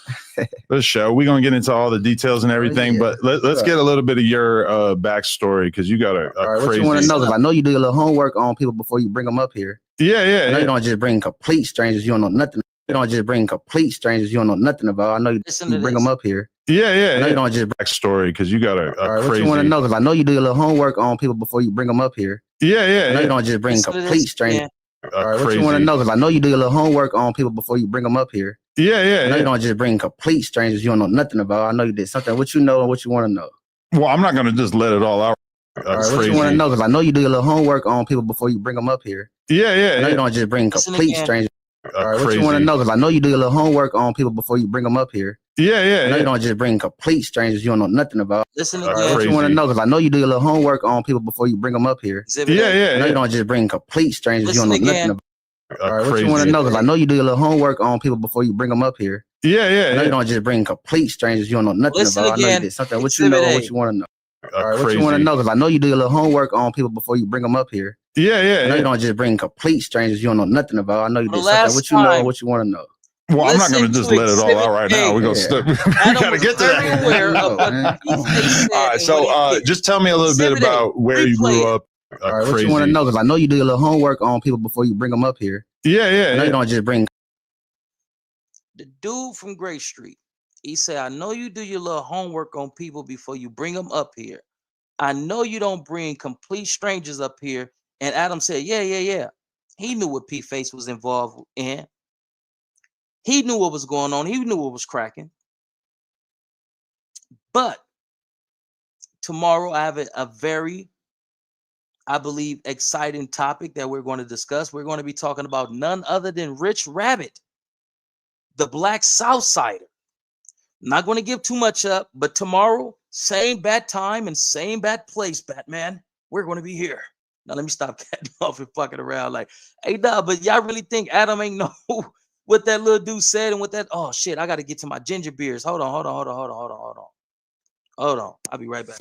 Speaker 10: This show, we're gonna get into all the details and everything, but let's get a little bit of your backstory, because you got a crazy.
Speaker 11: What you want to know? Because I know you do your little homework on people before you bring them up here.
Speaker 10: Yeah.
Speaker 11: I know you don't just bring complete strangers. You don't know nothing. You don't just bring complete strangers you don't know nothing about. I know you bring them up here.
Speaker 10: Yeah.
Speaker 11: I know you don't just
Speaker 10: backstory, because you got a crazy.
Speaker 11: What you want to know? Because I know you do your little homework on people before you bring them up here.
Speaker 10: Yeah.
Speaker 11: I know you don't just bring complete strangers. What you want to know? Because I know you do your little homework on people before you bring them up here.
Speaker 10: Yeah.
Speaker 11: I know you don't just bring complete strangers you don't know nothing about. I know you did something. What you know and what you want to know.
Speaker 10: Well, I'm not gonna just let it all out.
Speaker 11: What you want to know? Because I know you do your little homework on people before you bring them up here.
Speaker 10: Yeah.
Speaker 11: I know you don't just bring complete strangers. What you want to know? Because I know you do your little homework on people before you bring them up here.
Speaker 10: Yeah.
Speaker 11: I know you don't just bring complete strangers you don't know nothing about.
Speaker 1: Listen
Speaker 11: again. What you want to know? Because I know you do your little homework on people before you bring them up here.
Speaker 10: Yeah.
Speaker 11: I know you don't just bring complete strangers you don't know nothing about. What you want to know? Because I know you do your little homework on people before you bring them up here.
Speaker 10: Yeah.
Speaker 11: I know you don't just bring complete strangers you don't know nothing about. I know you did something. What you know and what you want to know. What you want to know? Because I know you do your little homework on people before you bring them up here.
Speaker 10: Yeah.
Speaker 11: I know you don't just bring complete strangers you don't know nothing about. I know you did something. What you know and what you want to know.
Speaker 10: Well, I'm not going to just let it all out right now. We're going to we got to get to that. All right. So just tell me a little bit about where you grew up.
Speaker 11: What you want to know? Because I know you do your little homework on people before you bring them up here.
Speaker 10: Yeah.
Speaker 11: I know you don't just bring.
Speaker 1: The dude from Gray Street, he said, I know you do your little homework on people before you bring them up here. I know you don't bring complete strangers up here. And Adam said, yeah. He knew what P-Face was involved in. He knew what was going on. He knew what was cracking. But tomorrow I have a very, I believe, exciting topic that we're going to discuss. We're going to be talking about none other than Rich Rabbit, the Black Southsider. not going to give too much up, but tomorrow, same bad time and same bad place, Batman. We're going to be here. Now let me stop catting off and fucking around. Like, hey, nah, but y'all really think Adam ain't know what that little dude said and what that? Oh shit, I got to get to my ginger beers. Hold on. I'll be right back.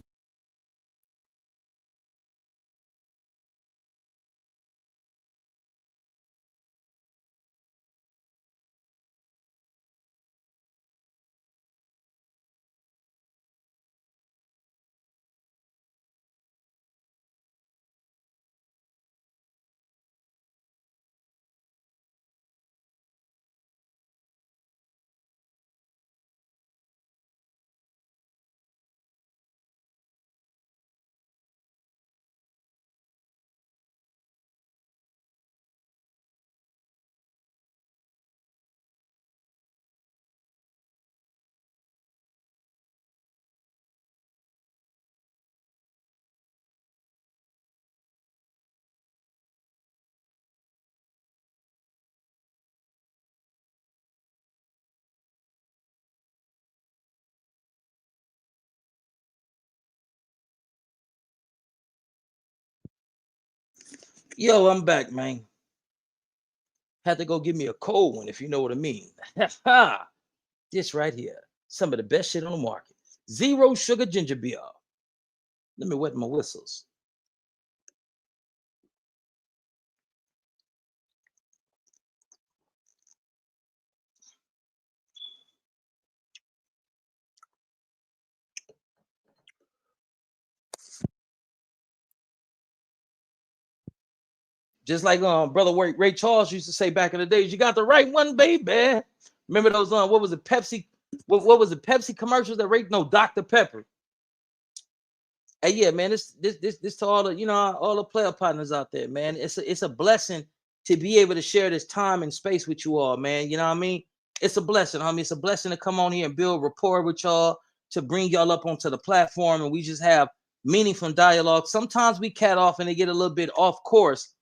Speaker 1: Yo, I'm back, man. Had to go give me a cold one, if you know what I mean. This right here, some of the best shit on the market. Zero sugar ginger beer. Let me wet my whistles. Just like brother Ray Charles used to say back in the days, you got the right one, baby. Remember those what was it, Pepsi? What was it, Pepsi commercials that Ray? No, Dr. Pepper. Hey, yeah, man, this to all the all the player partners out there, man. It's a blessing to be able to share this time and space with you all, man. You know what I mean? It's a blessing, homie. It's a blessing to come on here and build rapport with y'all, to bring y'all up onto the platform, and we just have meaningful dialogue. Sometimes we cat off and they get a little bit off course,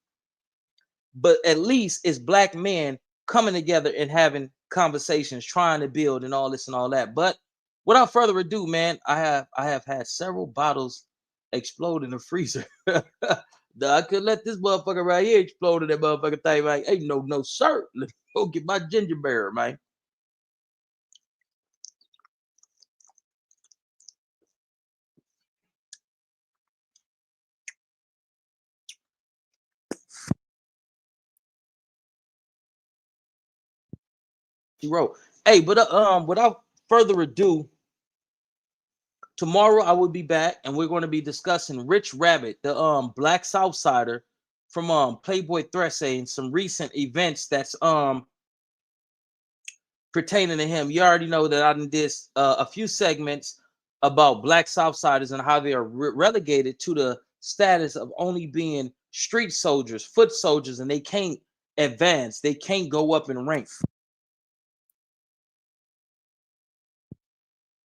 Speaker 1: but at least it's black men coming together and having conversations, trying to build and all this and all that. But without further ado, man, I have had several bottles explode in the freezer. I could let this motherfucker right here explode in that motherfucker thing. Like, hey, no, sir. Let's go get my ginger beer, man. She wrote, hey, but without further ado, tomorrow I will be back and we're going to be discussing Rich Rabbit, the Black Southsider from Playboy Threats, and some recent events that's pertaining to him. You already know that I did a few segments about Black Southsiders and how they are relegated to the status of only being street soldiers, foot soldiers, and they can't advance. They can't go up in rank.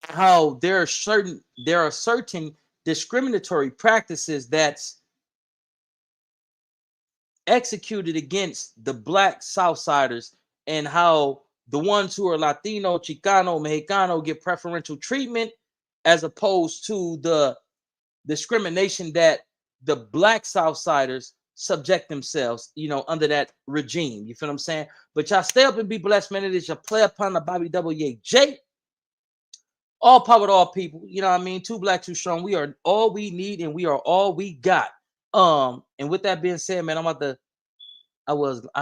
Speaker 1: How there are certain discriminatory practices that's executed against the Black Southsiders, and how the ones who are Latino, Chicano, Mexicano get preferential treatment as opposed to the discrimination that the Black Southsiders subject themselves, under that regime. You feel what I'm saying? But y'all stay up and be blessed, man. It is your play upon the Bobby WAJ. All power to all people. You know what I mean? Too black, too strong. We are all we need, and we are all we got. And with that being said, man, I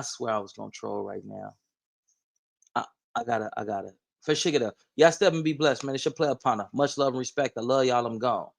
Speaker 1: swear I was gonna troll right now. I gotta. For sure, y'all step and be blessed, man. It's your play upon her. Much love and respect. I love y'all. I'm gone.